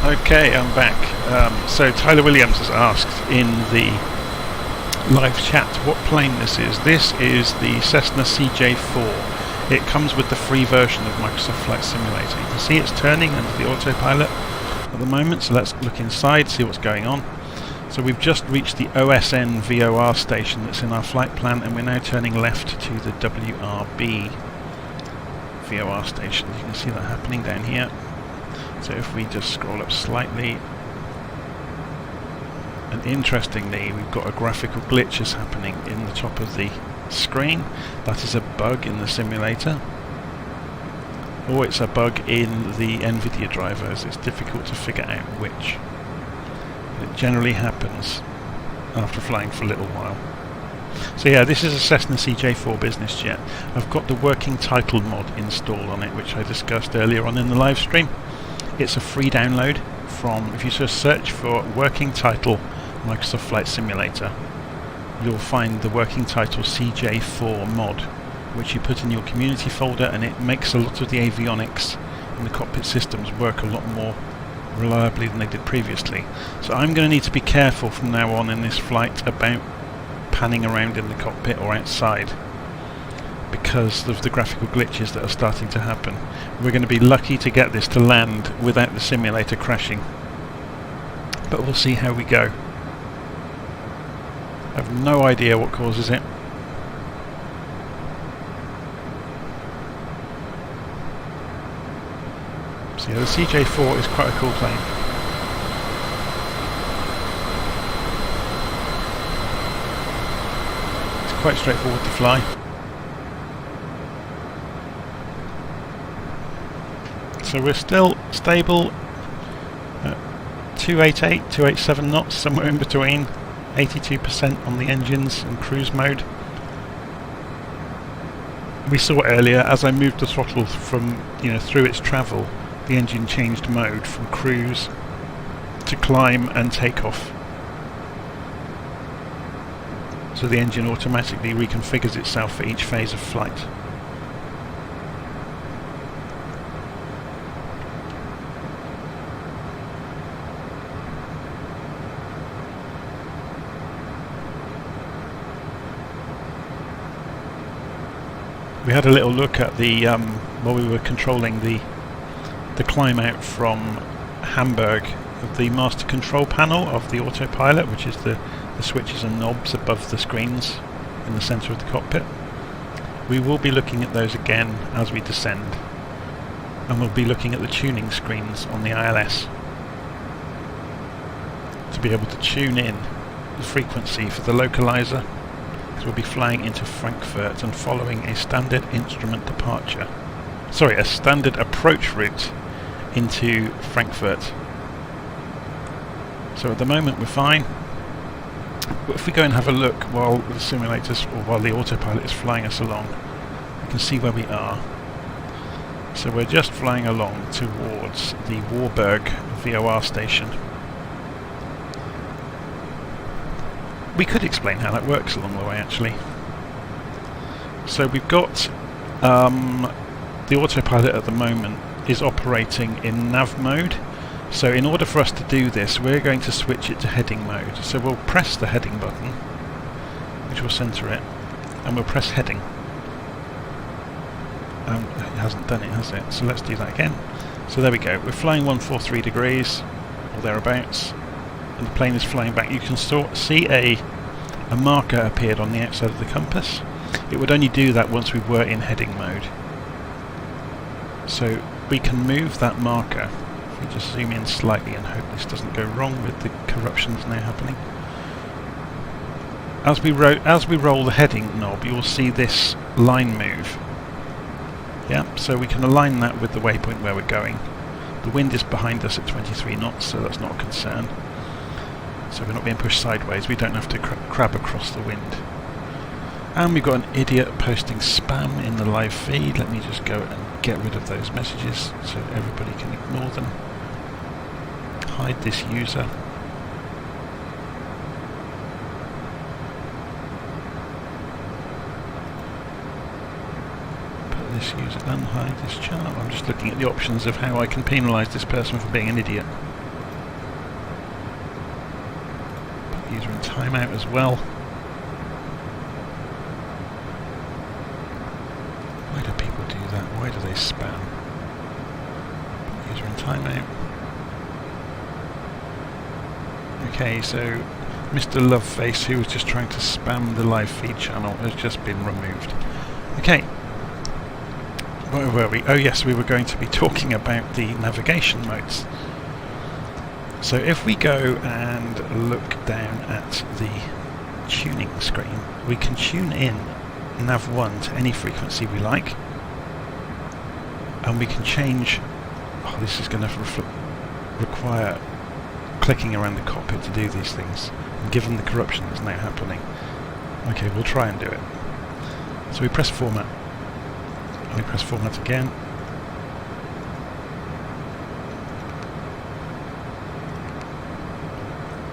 Okay, I'm back. So Tyler Williams has asked in the live chat what plane this is. This is the Cessna CJ4. It comes with the free version of Microsoft Flight Simulator. You can see it's turning under the autopilot at the moment, so let's look inside, see what's going on. So we've just reached the OSN VOR station that's in our flight plan, and we're now turning left to the WRB VOR station. You can see that happening down here. So if we just scroll up slightly, and interestingly we've got a graphical glitch is happening in the top of the screen. That is a bug in the simulator, or it's a bug in the NVIDIA drivers. It's difficult to figure out which. It generally happens after flying for a little while. So yeah, this is a Cessna CJ4 business jet. I've got the working title mod installed on it, which I discussed earlier on in the live stream. It's a free download from, if you just search for working title Microsoft Flight Simulator, you'll find the working title CJ4 mod, which you put in your community folder, and it makes a lot of the avionics in the cockpit systems work a lot more reliably than they did previously. So I'm going to need to be careful from now on in this flight about panning around in the cockpit or outside, because of the graphical glitches that are starting to happen. We're going to be lucky to get this to land without the simulator crashing, but we'll see how we go. I have no idea what causes it. So yeah, the CJ4 is quite a cool plane. It's quite straightforward to fly. So we're still stable at 288, 287 knots, somewhere in between. 82% on the engines and cruise mode. We saw earlier, as I moved the throttle from, through its travel, the engine changed mode from cruise to climb and takeoff. So the engine automatically reconfigures itself for each phase of flight. We had a little look at the while we were controlling the climb out from Hamburg, of the master control panel of the autopilot, which is the switches and knobs above the screens in the centre of the cockpit. We will be looking at those again as we descend, and we'll be looking at the tuning screens on the ILS to be able to tune in the frequency for the localizer. We'll be flying into Frankfurt and following a standard instrument departure. Sorry, a standard approach route into Frankfurt. So at the moment we're fine. But if we go and have a look while the simulators, or while the autopilot is flying us along, we can see where we are. So we're just flying along towards the Warburg VOR station. We could explain how that works along the way, actually. So we've got the autopilot at the moment is operating in nav mode. So in order for us to do this, we're going to switch it to heading mode. So we'll press the heading button, which will centre it, and we'll press heading. It hasn't done it, has it? So let's do that again. So there we go. We're flying 143 degrees, or thereabouts. And the plane is flying back. You can see a marker appeared on the outside of the compass. It would only do that once we were in heading mode. So we can move that marker. If we just zoom in slightly and hope this doesn't go wrong with the corruptions now happening. As we roll the heading knob, you'll see this line move. Yeah, so we can align that with the waypoint where we're going. The wind is behind us at 23 knots, so that's not a concern. So we're not being pushed sideways, we don't have to crab across the wind. And we've got an idiot posting spam in the live feed. Let me just go and get rid of those messages so everybody can ignore them. Hide this user. Put this user, unhide this channel. I'm just looking at the options of how I can penalise this person for being an idiot. User in timeout as well. Why do people do that? Why do they spam? User in timeout. Okay, so Mr. Loveface, who was just trying to spam the live feed channel, has just been removed. Okay. Where were we? Oh yes, we were going to be talking about the navigation modes. So if we go and look down at the tuning screen, we can tune in Nav 1 to any frequency we like, and we can change. Oh, this is going to require clicking around the cockpit to do these things, and given the corruption that's now happening. Okay, we'll try and do it. So we press format, and we press format again.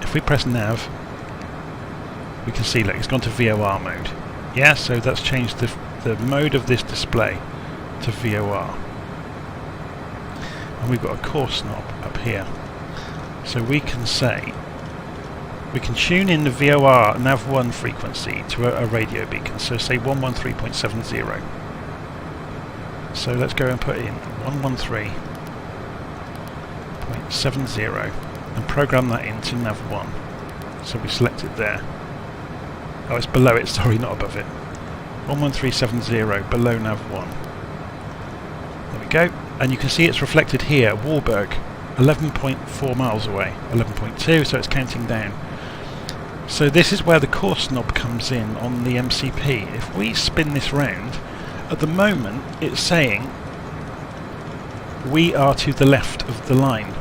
If we press nav, we can see, look, it's gone to VOR mode. Yeah, so that's changed the mode of this display to VOR. And we've got a course knob up here. So we can say, we can tune in the VOR Nav1 frequency to a radio beacon, so say 113.70. So let's go and put in 113.70 and program that into Nav1. So we select it there. Oh, it's below it, sorry, not above it. 11370 below Nav1. There we go. And you can see it's reflected here, Warburg, 11.4 miles away, 11.2, so it's counting down. So this is where the course knob comes in on the MCP. If we spin this round, at the moment it's saying we are to the left of the line.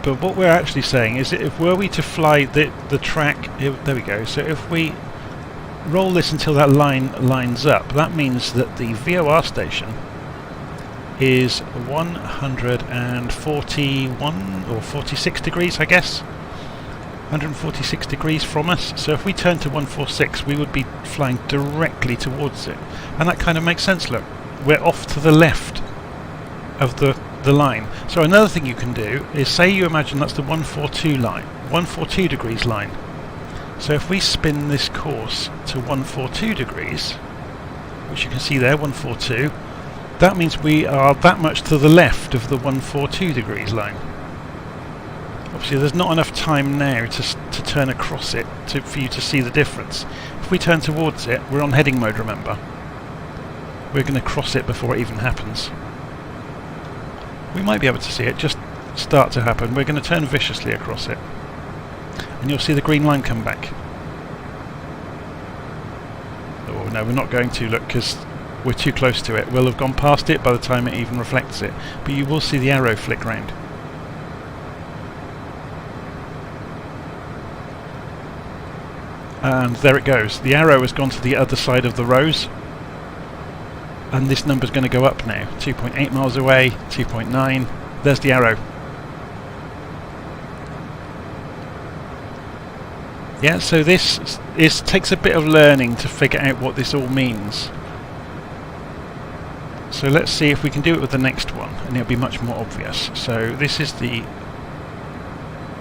But what we're actually saying is that if were we to fly the track, there we go, so if we roll this until that line lines up, that means that the VOR station is 141 or 46 degrees, I guess. 146 degrees from us. So if we turn to 146, we would be flying directly towards it. And that kind of makes sense, look. We're off to the left of the line. So another thing you can do is, say you imagine that's the 142 line, 142 degrees line. So if we spin this course to 142 degrees, which you can see there, 142, that means we are that much to the left of the 142 degrees line. Obviously there's not enough time now to turn across it for you to see the difference. If we turn towards it, we're on heading mode, remember. We're going to cross it before it even happens. We might be able to see it just start to happen. We're going to turn viciously across it, and you'll see the green line come back. Oh no, we're not going to, look, because we're too close to it. We'll have gone past it by the time it even reflects it, but you will see the arrow flick round. And there it goes. The arrow has gone to the other side of the rose, and this number's going to go up now. 2.8 miles away, 2.9. There's the arrow. Yeah, so this takes a bit of learning to figure out what this all means. So let's see if we can do it with the next one, and it'll be much more obvious. So this is the...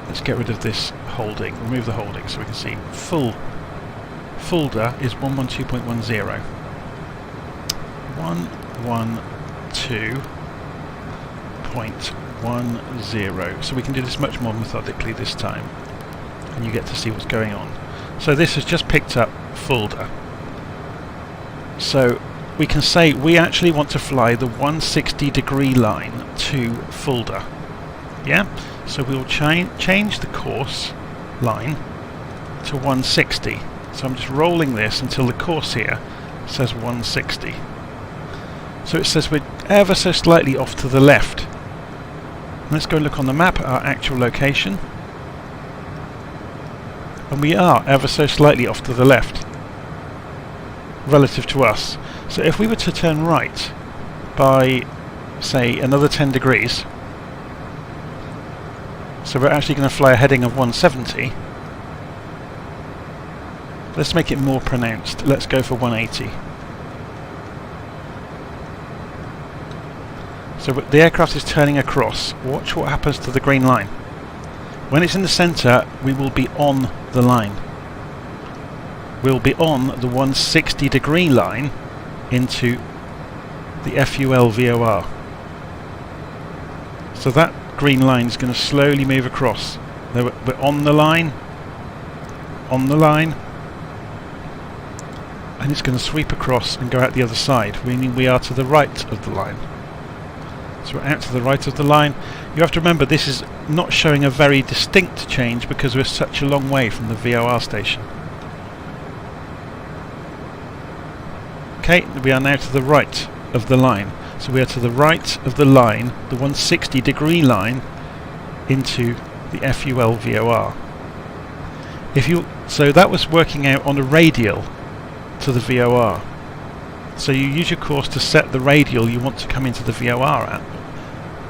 Let's get rid of this holding, remove the holding, so we can see full folder is 112.10. 112.10. So we can do this much more methodically this time, and you get to see what's going on. So this has just picked up folder. So we can say we actually want to fly the 160 degree line to folder. Yeah? So we'll change the course line to 160. So I'm just rolling this until the course here says 160. So it says we're ever so slightly off to the left. Let's go and look on the map at our actual location. And we are ever so slightly off to the left relative to us. So if we were to turn right by, say, another 10 degrees, so we're actually going to fly a heading of 170. Let's make it more pronounced. Let's go for 180. So the aircraft is turning across. Watch what happens to the green line. When it's in the centre, we will be on the line. We'll be on the 160 degree line into the FUL VOR. So that green line is going to slowly move across. We're on the line, and it's going to sweep across and go out the other side, meaning we are to the right of the line. So we're out to the right of the line. You have to remember this is not showing a very distinct change because we're such a long way from the VOR station. Okay, we are now to the right of the line. So we are to the right of the line, the 160 degree line, into the FUL VOR. So that was working out on a radial to the VOR. So you use your course to set the radial you want to come into the VOR at,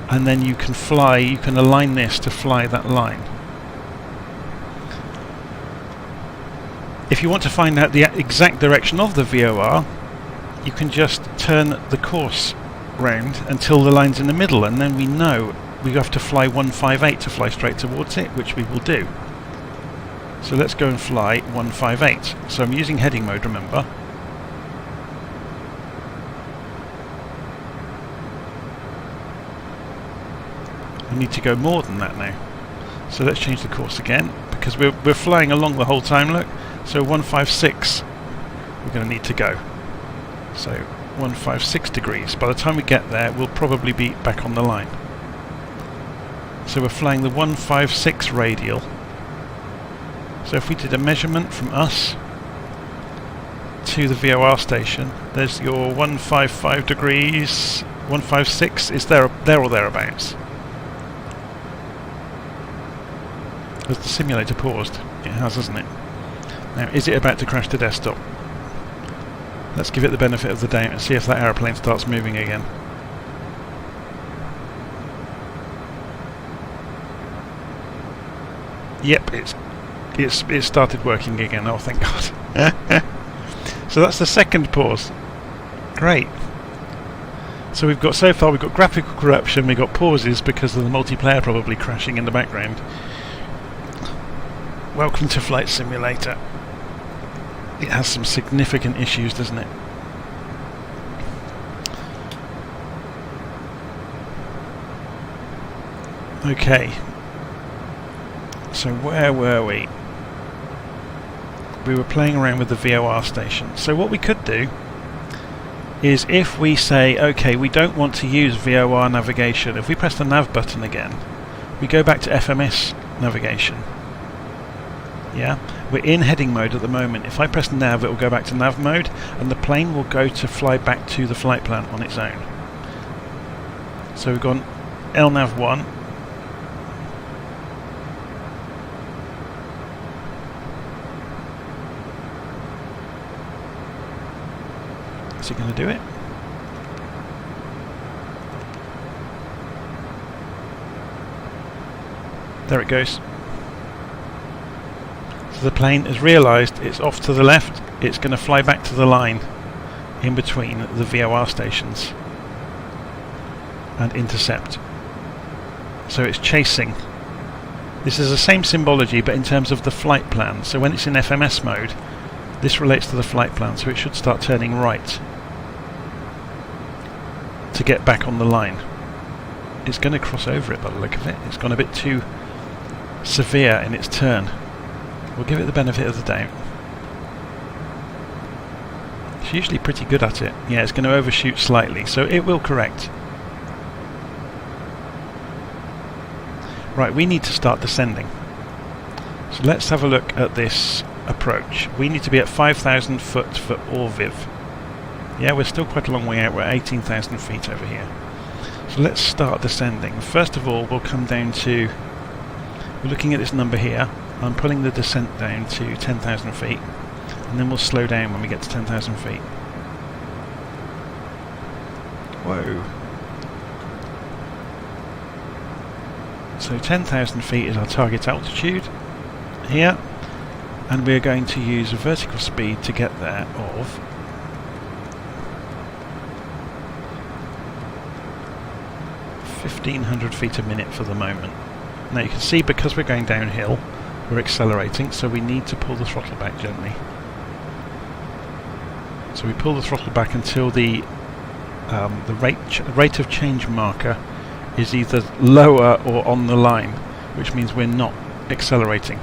and then you can fly, you can align this to fly that line. If you want to find out the exact direction of the VOR, you can just turn the course round until the line's in the middle, and then we know we have to fly 158 to fly straight towards it, which we will do. So let's go and fly 158. So I'm using heading mode, remember. We need to go more than that now. So let's change the course again, because we're flying along the whole time, look. So 156 we're going to need to go. So 156 degrees. By the time we get there, we'll probably be back on the line. So we're flying the 156 radial. So if we did a measurement from us to the VOR station, there's your 155 degrees, 156 is there or thereabouts. Has the simulator paused? It has, hasn't it? Now, is it about to crash to desktop? Let's give it the benefit of the doubt and see if that aeroplane starts moving again. Yep, it started working again. Oh, thank God. So that's the second pause. Great. So we've got, so far we've got graphical corruption, we've got pauses because of the multiplayer probably crashing in the background. Welcome to Flight Simulator. It has some significant issues, doesn't it? Okay. So where were we? We were playing around with the VOR station. So what we could do is, if we say, okay, we don't want to use VOR navigation, if we press the nav button again, we go back to FMS navigation. Yeah, we're in heading mode at the moment. If I press nav, it will go back to nav mode, and the plane will go to fly back to the flight plan on its own. So we've gone LNAV 1. Is it going to do it? There it goes. So the plane has realised it's off to the left. It's going to fly back to the line in between the VOR stations and intercept. So it's chasing. This is the same symbology, but in terms of the flight plan. So when it's in FMS mode, this relates to the flight plan, so it should start turning right to get back on the line. It's going to cross over it by the look of it. It's gone a bit too severe in its turn. We'll give it the benefit of the doubt. It's usually pretty good at it. Yeah, it's going to overshoot slightly, so it will correct. Right, we need to start descending. So let's have a look at this approach. We need to be at 5,000 foot for Orviv. Yeah, we're still quite a long way out. We're 18,000 feet over here. So let's start descending. First of all, we'll come down to... We're looking at this number here. I'm pulling the descent down to 10,000 feet. And then we'll slow down when we get to 10,000 feet. Whoa. So 10,000 feet is our target altitude here. And we're going to use a vertical speed to get there of 1500 feet a minute for the moment. Now you can see because we're going downhill, we're accelerating, so we need to pull the throttle back gently. So we pull the throttle back until the rate of change marker is either lower or on the line, which means we're not accelerating.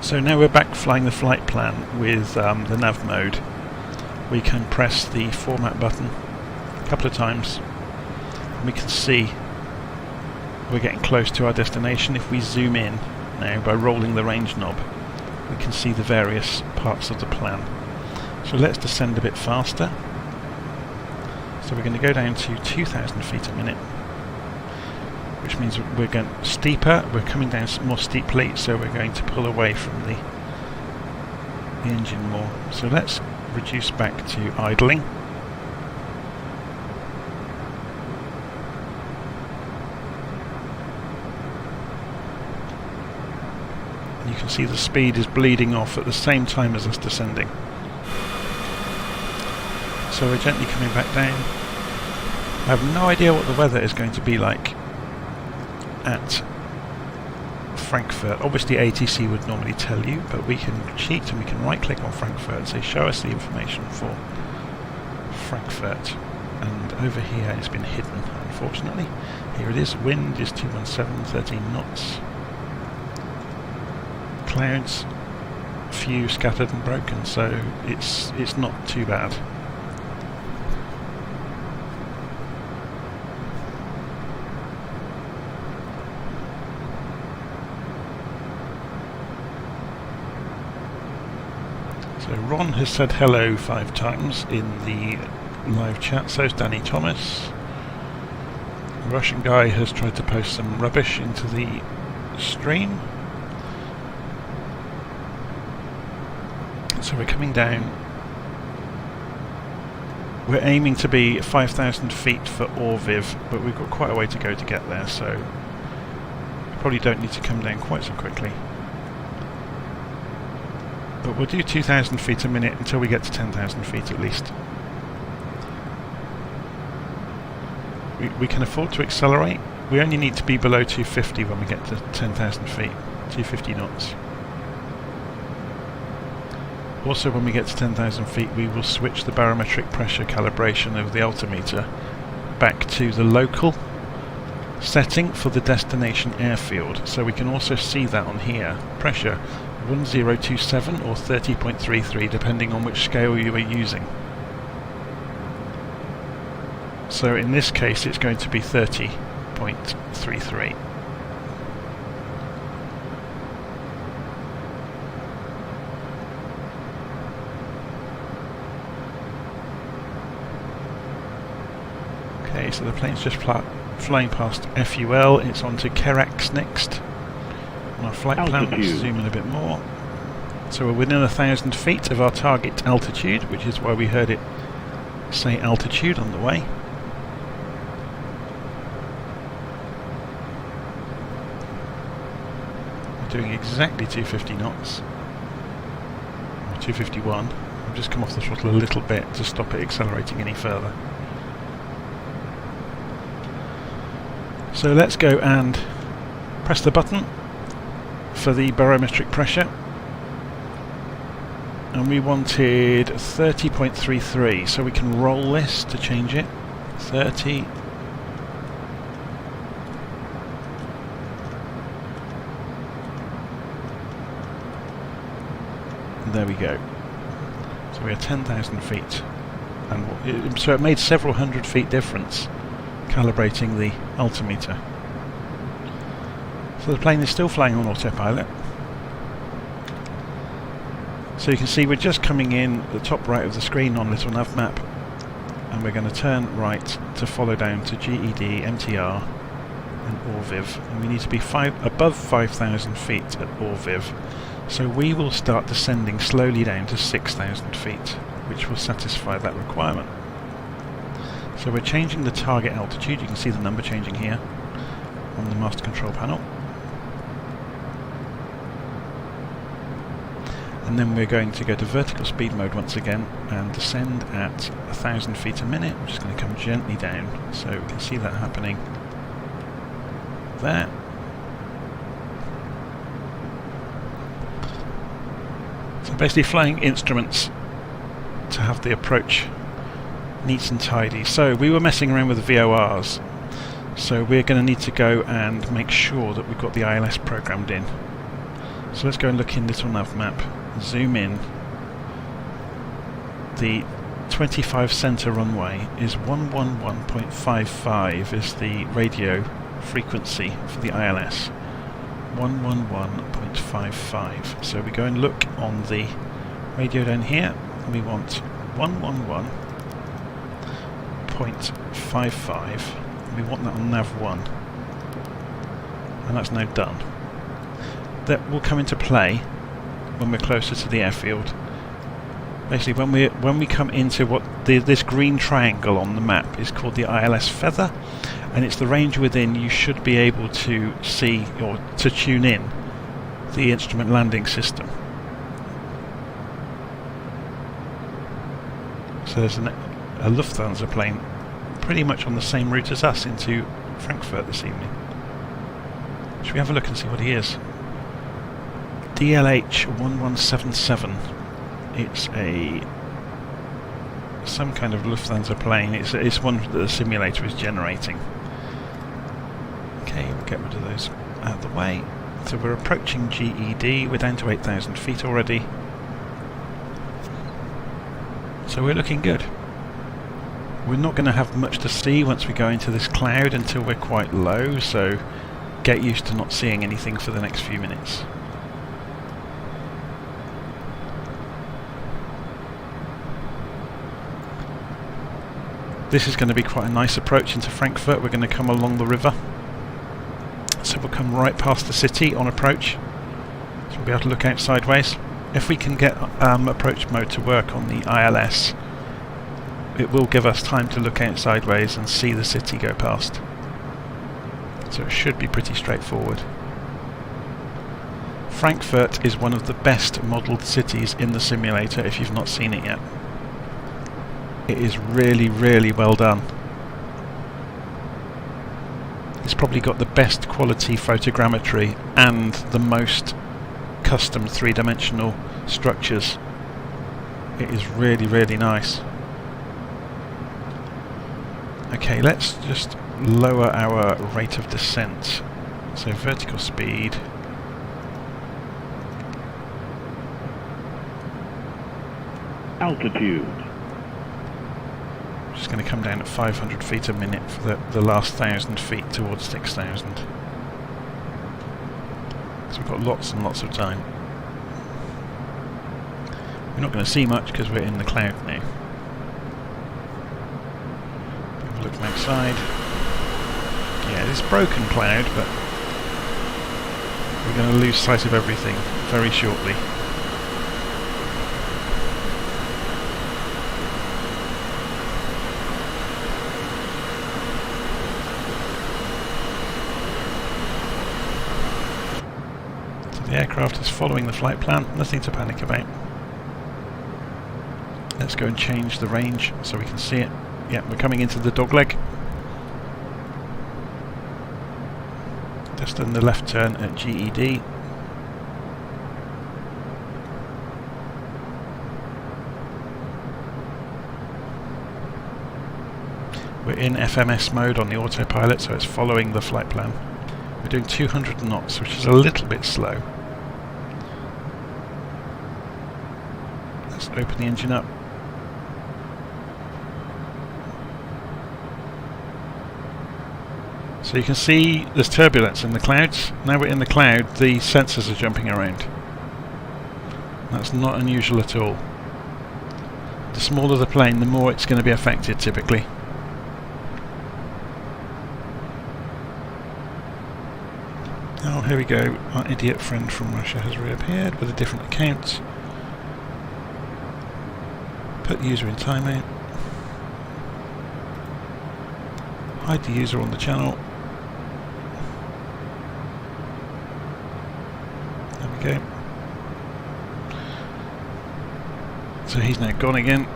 So now we're back flying the flight plan with the nav mode. We can press the format button a couple of times and we can see we're getting close to our destination. If we zoom in now by rolling the range knob, we can see the various parts of the plan. So let's descend a bit faster. So we're going to go down to 2,000 feet a minute, which means we're going steeper, we're coming down more steeply, so we're going to pull away from the engine more. So let's reduce back to idling. And you can see the speed is bleeding off at the same time as us descending. So we're gently coming back down. I have no idea what the weather is going to be like at Frankfurt. Obviously ATC would normally tell you, but we can cheat and we can right click on Frankfurt and say show us the information for Frankfurt, and over here it's been hidden unfortunately. Here it is. Wind is 217, 13 knots. Clouds, few scattered and broken, so it's not too bad. So Ron has said hello 5 times in the live chat, so's Danny Thomas. The Russian guy has tried to post some rubbish into the stream. So we're coming down. We're aiming to be 5,000 feet for Orviv, but we've got quite a way to go to get there, so we probably don't need to come down quite so quickly. But we'll do 2,000 feet a minute until we get to 10,000 feet at least. We can afford to accelerate. We only need to be below 250 when we get to 10,000 feet, 250 knots. Also when we get to 10,000 feet we will switch the barometric pressure calibration of the altimeter back to the local setting for the destination airfield. So we can also see that on here. Pressure 1027 or 30.33 depending on which scale you are using. So in this case it's going to be 30.33. Okay, so the plane's just flying past FUL. It's on to Kerax next. On our flight plan, let's zoom in a bit more. So we're within 1,000 feet of our target altitude, which is why we heard it say altitude on the way. We're doing exactly 250 knots, or 251. I've just come off the throttle a little bit to stop it accelerating any further. So let's go and press the button for the barometric pressure, and we wanted 30.33, so we can roll this to change it. 30. And there we go. So we are 10,000 feet, and so it made several hundred feet difference calibrating the altimeter. So the plane is still flying on autopilot. So you can see we're just coming in the top right of the screen on little nav map, and we're going to turn right to follow down to GED, MTR and Orviv, and we need to be above 5,000 feet at Orviv. So we will start descending slowly down to 6,000 feet, which will satisfy that requirement. So we're changing the target altitude. You can see the number changing here on the master control panel. and then we're going to go to vertical speed mode once again and descend at 1,000 feet a minute. I'm just going to come gently down so we can see that happening there. So basically flying instruments to have the approach neat and tidy. So we were messing around with the VORs, so we're going to need to go and make sure that we've got the ILS programmed in. So let's go and look in Little Nav Map, zoom in. The 25 center runway is 111.55 is the radio frequency for the ILS. 111.55. So we go and look on the radio down here, and we want 111.55. We want that on Nav 1, and that's now done. That will come into play when we're closer to the airfield. Basically, when we come into what this green triangle on the map is called the ILS feather, and it's the range within you should be able to see or to tune in the instrument landing system. So there's a Lufthansa plane pretty much on the same route as us into Frankfurt this evening. Should we have a look and see what he is? DLH 1177. It's some kind of Lufthansa plane. It's one that the simulator is generating. Okay, we'll get rid of those out of the way. So we're approaching GED. We're down to 8,000 feet already. So we're looking good. We're not going to have much to see once we go into this cloud until we're quite low, so get used to not seeing anything for the next few minutes. This is going to be quite a nice approach into Frankfurt. We're going to come along the river. So we'll come right past the city on approach. So we'll be able to look out sideways. If we can get approach mode to work on the ILS, it will give us time to look out sideways and see the city go past. So it should be pretty straightforward. Frankfurt is one of the best modelled cities in the simulator if you've not seen it yet. It is really, really well done. It's probably got the best quality photogrammetry and the most custom three-dimensional structures. It is really, really nice. Okay, let's just lower our rate of descent. So vertical speed. Altitude. Just going to come down at 500 feet a minute for the last 1,000 feet towards 6,000. So we've got lots and lots of time. We're not going to see much because we're in the cloud now. Have a look from outside. Yeah, it's broken cloud, but we're going to lose sight of everything very shortly. The aircraft is following the flight plan, nothing to panic about. Let's go and change the range so we can see it. Yeah, we're coming into the dogleg. Just in the left turn at GED. We're in FMS mode on the autopilot, so it's following the flight plan. We're doing 200 knots, which is a little bit slow. Let's open the engine up. So you can see there's turbulence in the clouds. Now we're in the cloud, the sensors are jumping around. That's not unusual at all. The smaller the plane, the more it's going to be affected typically. Oh, here we go. Our idiot friend from Russia has reappeared with a different account. Put the user in timeout. Hide the user on the channel. There we go. So he's now gone again.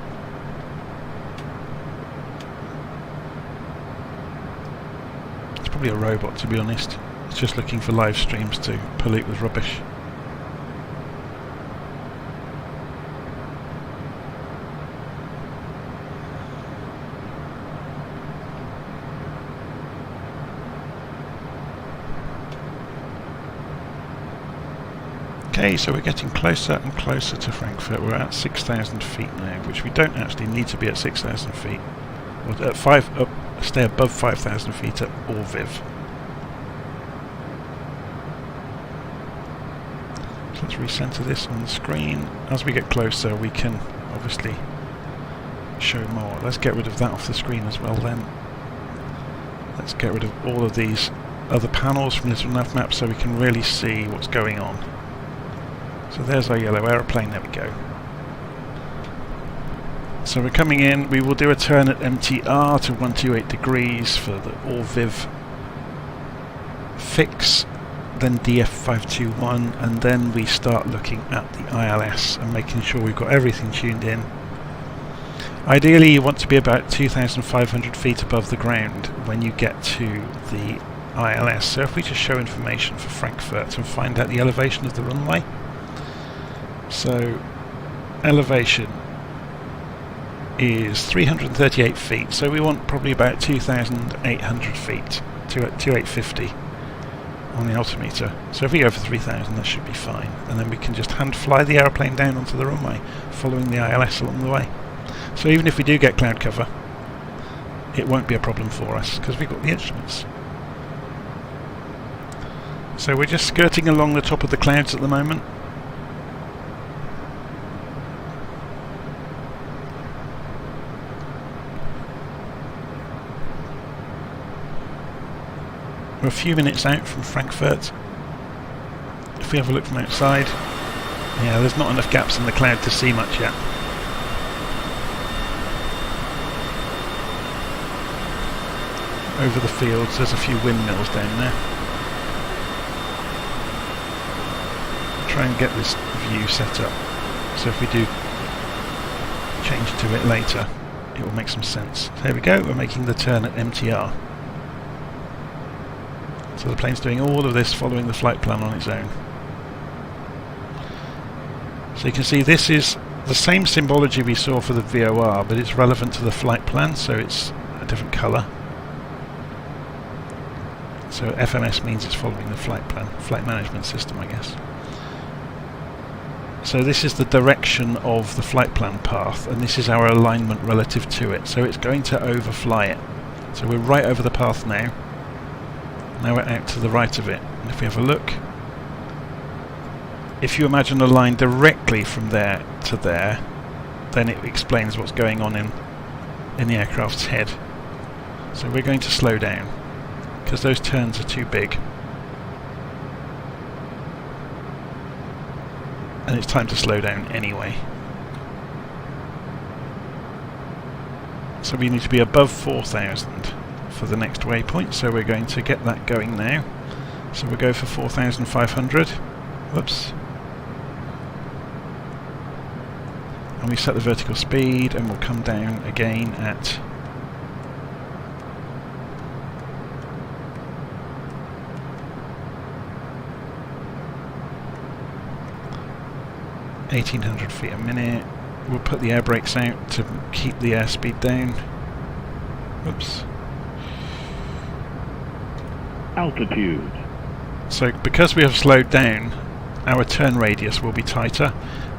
It's probably a robot, to be honest. It's just looking for live streams to pollute with rubbish. Okay, so we're getting closer and closer to Frankfurt. We're at 6,000 feet now, which we don't actually need to be at 6,000 feet. Or at stay above 5,000 feet at Orviv. So let's recenter this on the screen. As we get closer, we can obviously show more. Let's get rid of that off the screen as well then. Let's get rid of all of these other panels from this nav map so we can really see what's going on. So there's our yellow aeroplane, there we go. So we're coming in, we will do a turn at MTR to 128 degrees for the Orviv fix, then DF521, and then we start looking at the ILS and making sure we've got everything tuned in. Ideally you want to be about 2,500 feet above the ground when you get to the ILS. So if we just show information for Frankfurt and find out the elevation of the runway. So elevation is 338 feet, so we want probably about 2,800 feet to 2,850 on the altimeter. So if we go for 3,000, that should be fine, and then we can just hand fly the aeroplane down onto the runway following the ILS along the way. So even if we do get cloud cover, it won't be a problem for us because we've got the instruments. So we're just skirting along the top of the clouds at the moment. We're a few minutes out from Frankfurt. If we have a look from outside, yeah, there's not enough gaps in the cloud to see much yet. Over the fields, there's a few windmills down there. Try and get this view set up, so if we do change to it later, it will make some sense. There we go, we're making the turn at MTR. So the plane's doing all of this following the flight plan on its own. So you can see this is the same symbology we saw for the VOR, but it's relevant to the flight plan, so it's a different colour. So FMS means it's following the flight plan, flight management system, I guess. So this is the direction of the flight plan path, and this is our alignment relative to it. So it's going to overfly it. So we're right over the path now. Now we're out to the right of it, and if we have a look, if you imagine a line directly from there to there, then it explains what's going on in the aircraft's head. So we're going to slow down because those turns are too big, and it's time to slow down anyway. So we need to be above 4,000 for the next waypoint, so we're going to get that going now. So we'll go for 4,500. Whoops. And we set the vertical speed, and we'll come down again at 1,800 feet a minute. We'll put the air brakes out to keep the airspeed down. Whoops. Altitude. So because we have slowed down, our turn radius will be tighter.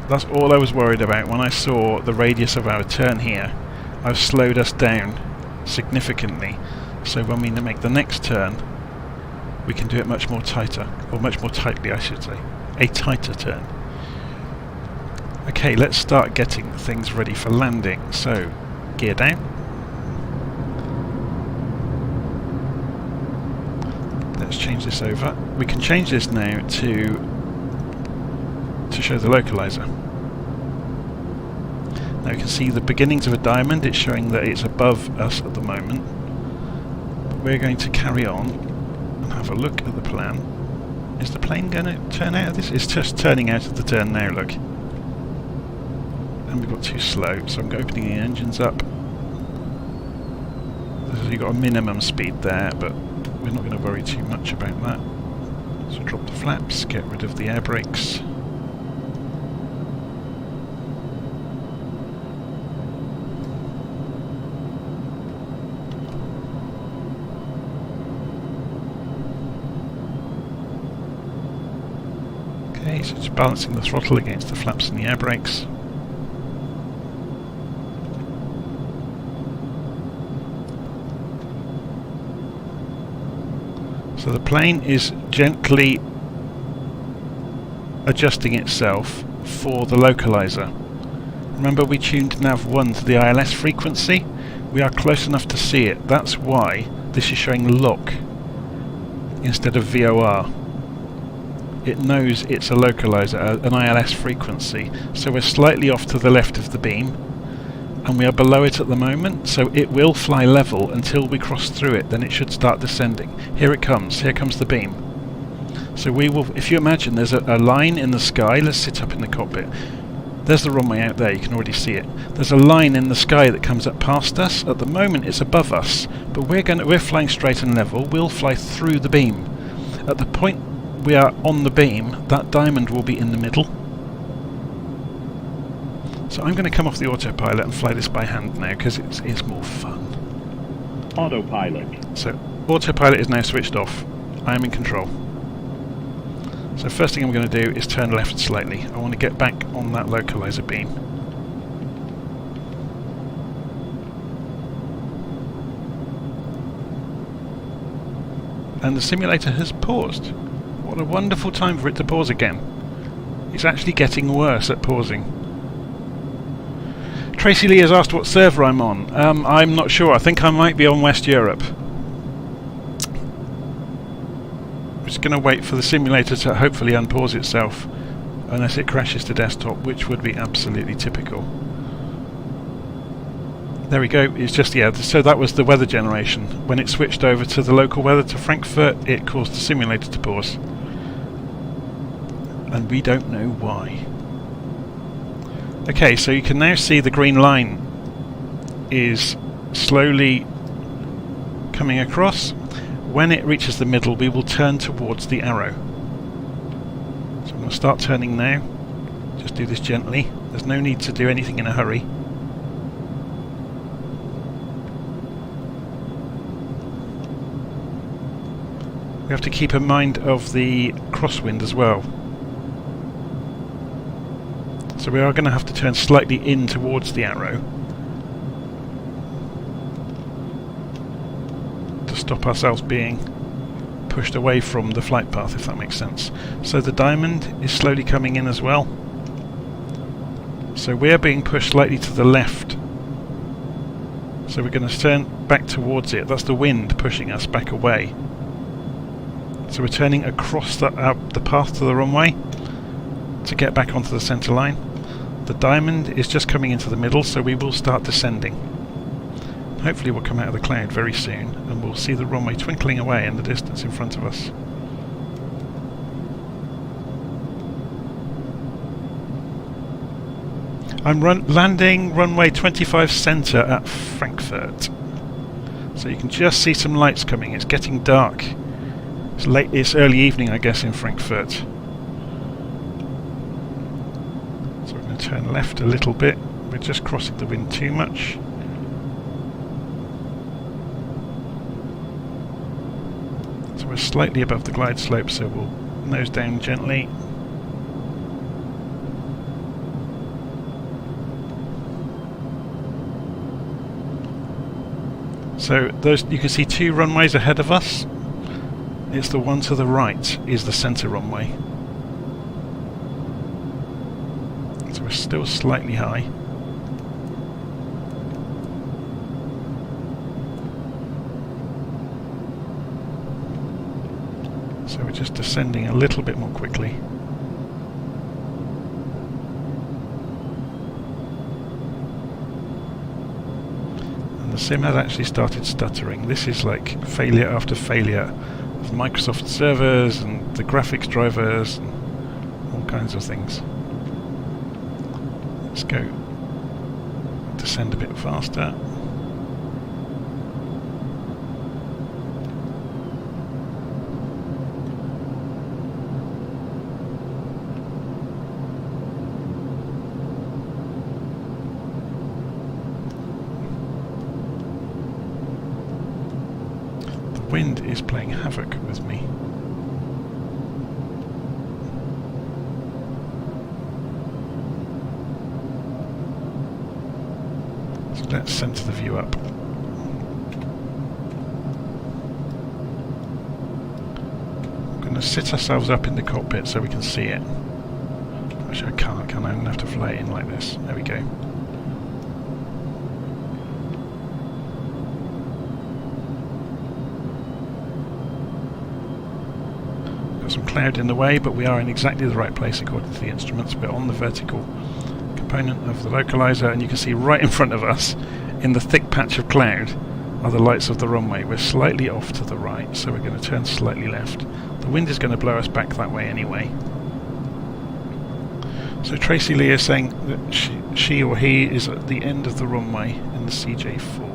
That's all I was worried about when I saw the radius of our turn here. I've slowed us down significantly, so when we make the next turn we can do it much more tighter, or much more tightly I should say. A tighter turn. Okay, let's start getting things ready for landing. So, gear down. Let's change this over. We can change this now to show the localizer. Now you can see the beginnings of a diamond. It's showing that it's above us at the moment. But we're going to carry on and have a look at the plan. Is the plane going to turn out of this? It's just turning out of the turn now, look. and we've got too slow, so I'm opening the engines up. So you've got a minimum speed there, but we're not going to worry too much about that. So drop the flaps, get rid of the air brakes. Okay, so just balancing the throttle against the flaps and the air brakes. So the plane is gently adjusting itself for the localizer. Remember, we tuned Nav 1 to the ILS frequency. We are close enough to see it. That's why this is showing lock instead of VOR. It knows it's a localizer, an ILS frequency. So we're slightly off to the left of the beam, and we are below it at the moment, so it will fly level until we cross through it. Then it should start descending. Here it comes. Here comes the beam. So we will, if you imagine there's a line in the sky. Let's sit up in the cockpit. There's the runway out there, you can already see it. There's a line in the sky that comes up past us. At the moment it's above us, but we're flying straight and level. We'll fly through the beam. At the point we are on the beam, that diamond will be in the middle. So I'm going to come off the autopilot and fly this by hand now, because it's more fun. Autopilot. So autopilot is now switched off. I am in control. So first thing I'm going to do is turn left slightly. I want to get back on that localizer beam. And the simulator has paused. What a wonderful time for it to pause again. It's actually getting worse at pausing. Tracy Lee has asked what server I'm on. I'm not sure. I think I might be on West Europe. I'm just going to wait for the simulator to hopefully unpause itself, unless it crashes to desktop, which would be absolutely typical. There we go. It's just, yeah, so that was the weather generation. When it switched over to the local weather to Frankfurt, it caused the simulator to pause. And we don't know why. Okay, so you can now see the green line is slowly coming across. When it reaches the middle, we will turn towards the arrow. So I'm going to start turning now. Just do this gently. There's no need to do anything in a hurry. We have to keep in mind of the crosswind as well. So we are going to have to turn slightly in towards the arrow to stop ourselves being pushed away from the flight path, if that makes sense. So the diamond is slowly coming in as well. So we're being pushed slightly to the left. So we're going to turn back towards it. That's the wind pushing us back away. So we're turning across the path to the runway to get back onto the centre line. The diamond is just coming into the middle, so we will start descending. Hopefully we'll come out of the cloud very soon, and we'll see the runway twinkling away in the distance in front of us. I'm landing runway 25 centre at Frankfurt. So you can just see some lights coming. It's getting dark. It's late. It's early evening, I guess, in Frankfurt. So we're going to turn left a little bit. We're just crossing the wind too much. So we're slightly above the glide slope, so we'll nose down gently. So those, you can see two runways ahead of us. It's the one to the right is the centre runway. So we're still slightly high. So we're just descending a little bit more quickly. And the sim has actually started stuttering. This is like failure after failure. Microsoft servers and the graphics drivers and all kinds of things. Let's go descend a bit faster. The wind is playing havoc with me. Let's centre the view up. We're going to sit ourselves up in the cockpit so we can see it. Actually I can't, can I? I'm going to have to fly it in like this. There we go. Got some cloud in the way, but we are in exactly the right place according to the instruments. We're on the vertical component of the localizer, and you can see right in front of us in the thick patch of cloud are the lights of the runway. We're slightly off to the right, so we're going to turn slightly left. The wind is going to blow us back that way anyway. So Tracy Lee is saying that she or he is at the end of the runway in the CJ4.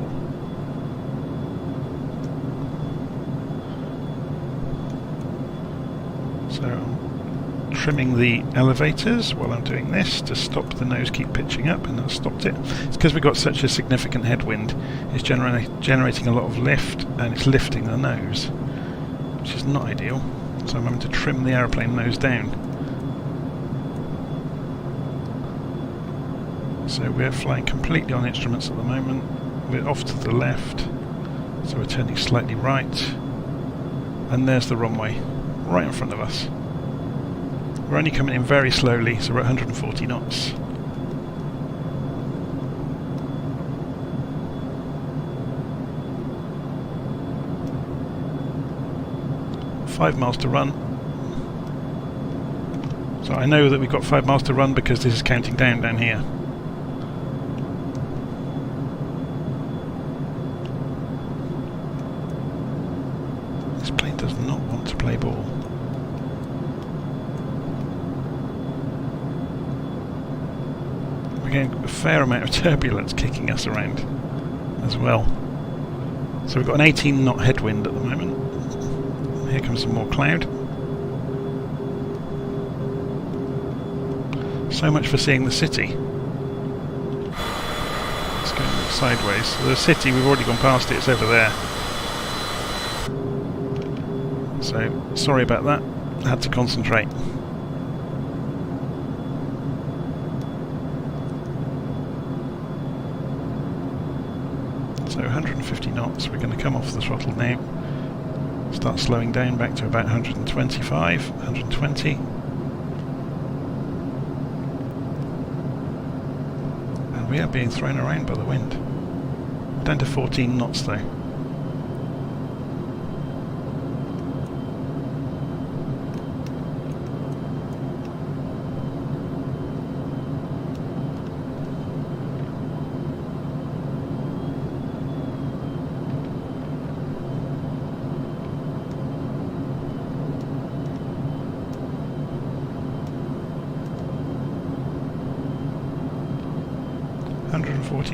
So I'm trimming the elevators while I'm doing this to stop the nose keep pitching up, and that's stopped it. It's because we've got such a significant headwind. It's generating a lot of lift, and it's lifting the nose, which is not ideal. So I'm having to trim the aeroplane nose down. So we're flying completely on instruments at the moment. We're off to the left, so we're turning slightly right, and there's the runway right in front of us. We're only coming in very slowly, so we're at 140 knots. Five miles to run. So I know that we've got 5 miles to run because this is counting down here. This plane does not want to play ball. A fair amount of turbulence kicking us around as well. So we've got an 18 knot headwind at the moment. Here comes some more cloud. So much for seeing the city. Let's go sideways. So the city, we've already gone past it, it's over there. So sorry about that, I had to concentrate. So 150 knots, we're going to come off the throttle now, start slowing down back to about 125, 120. And we are being thrown around by the wind. Down to 14 knots though.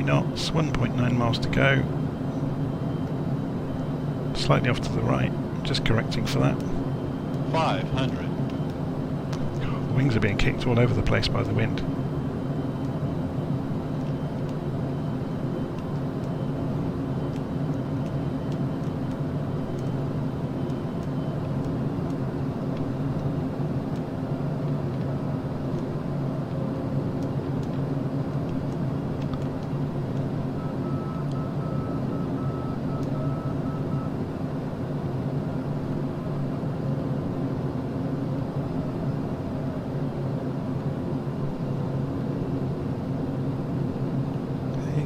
Knots, 1.9 miles to go. Slightly off to the right, just correcting for that. 500. The wings are being kicked all over the place by the wind.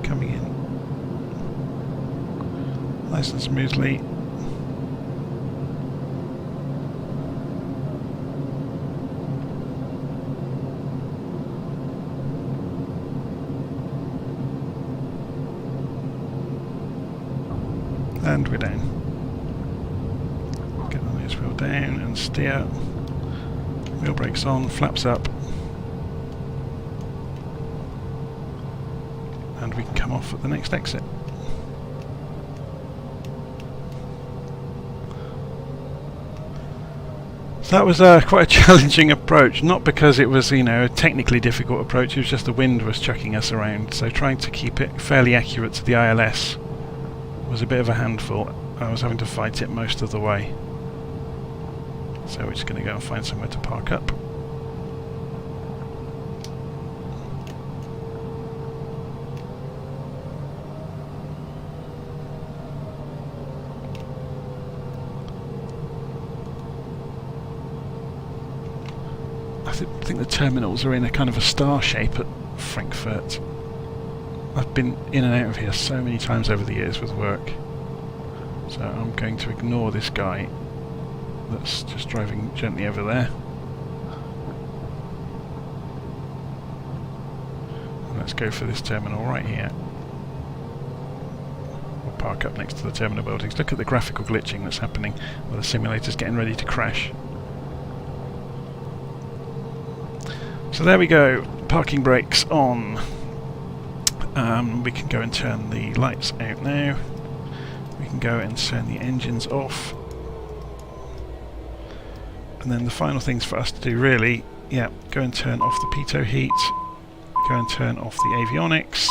Coming in nice and smoothly. And we're down. Get the nose wheel down and steer. Wheel brakes on, flaps up. And we can come off at the next exit. So that was quite a challenging approach, not because it was, a technically difficult approach, it was just the wind was chucking us around, so trying to keep it fairly accurate to the ILS was a bit of a handful. I was having to fight it most of the way. So we're just going to go and find somewhere to park up. I think the terminals are in a kind of a star shape at Frankfurt. I've been in and out of here so many times over the years with work. So I'm going to ignore this guy that's just driving gently over there. And let's go for this terminal right here. We'll park up next to the terminal buildings. Look at the graphical glitching that's happening where the simulator's getting ready to crash. So there we go, parking brakes on. We can go and turn the lights out now. We can go and turn the engines off. And then the final things for us to do really, go and turn off the pitot heat, go and turn off the avionics.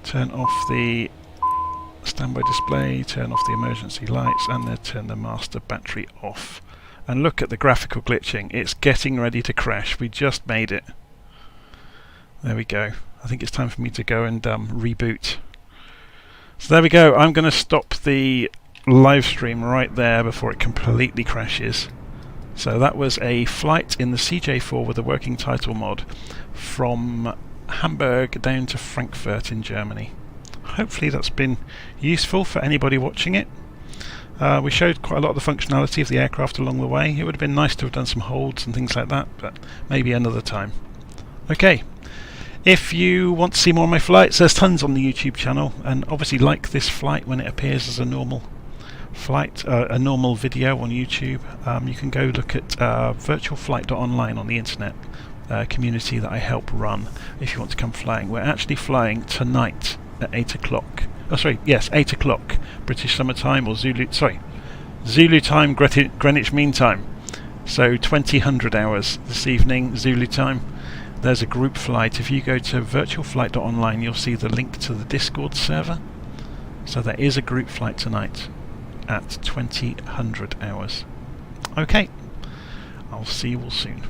Turn off the standby display, turn off the emergency lights, and then turn the master battery off. And look at the graphical glitching, it's getting ready to crash. We just made it. There we go. I think it's time for me to go and reboot. So there we go, I'm going to stop the live stream right there before it completely crashes. So that was a flight in the CJ4 with a working title mod from Hamburg down to Frankfurt in Germany. Hopefully that's been useful for anybody watching it. We showed quite a lot of the functionality of the aircraft along the way. It would have been nice to have done some holds and things like that, but maybe another time. Okay, if you want to see more of my flights, there's tons on the YouTube channel, and obviously like this flight when it appears as a normal flight, a normal video on YouTube. You can go look at virtualflight.online on the internet community that I help run if you want to come flying. We're actually flying tonight at 8 o'clock. Oh, sorry, yes, 8 o'clock British Summer Time, or Zulu time, Greenwich Mean Time. So 2000 hours this evening, Zulu time. There's a group flight. If you go to virtualflight.online, you'll see the link to the Discord server. So there is a group flight tonight at 2000 hours. Okay, I'll see you all soon.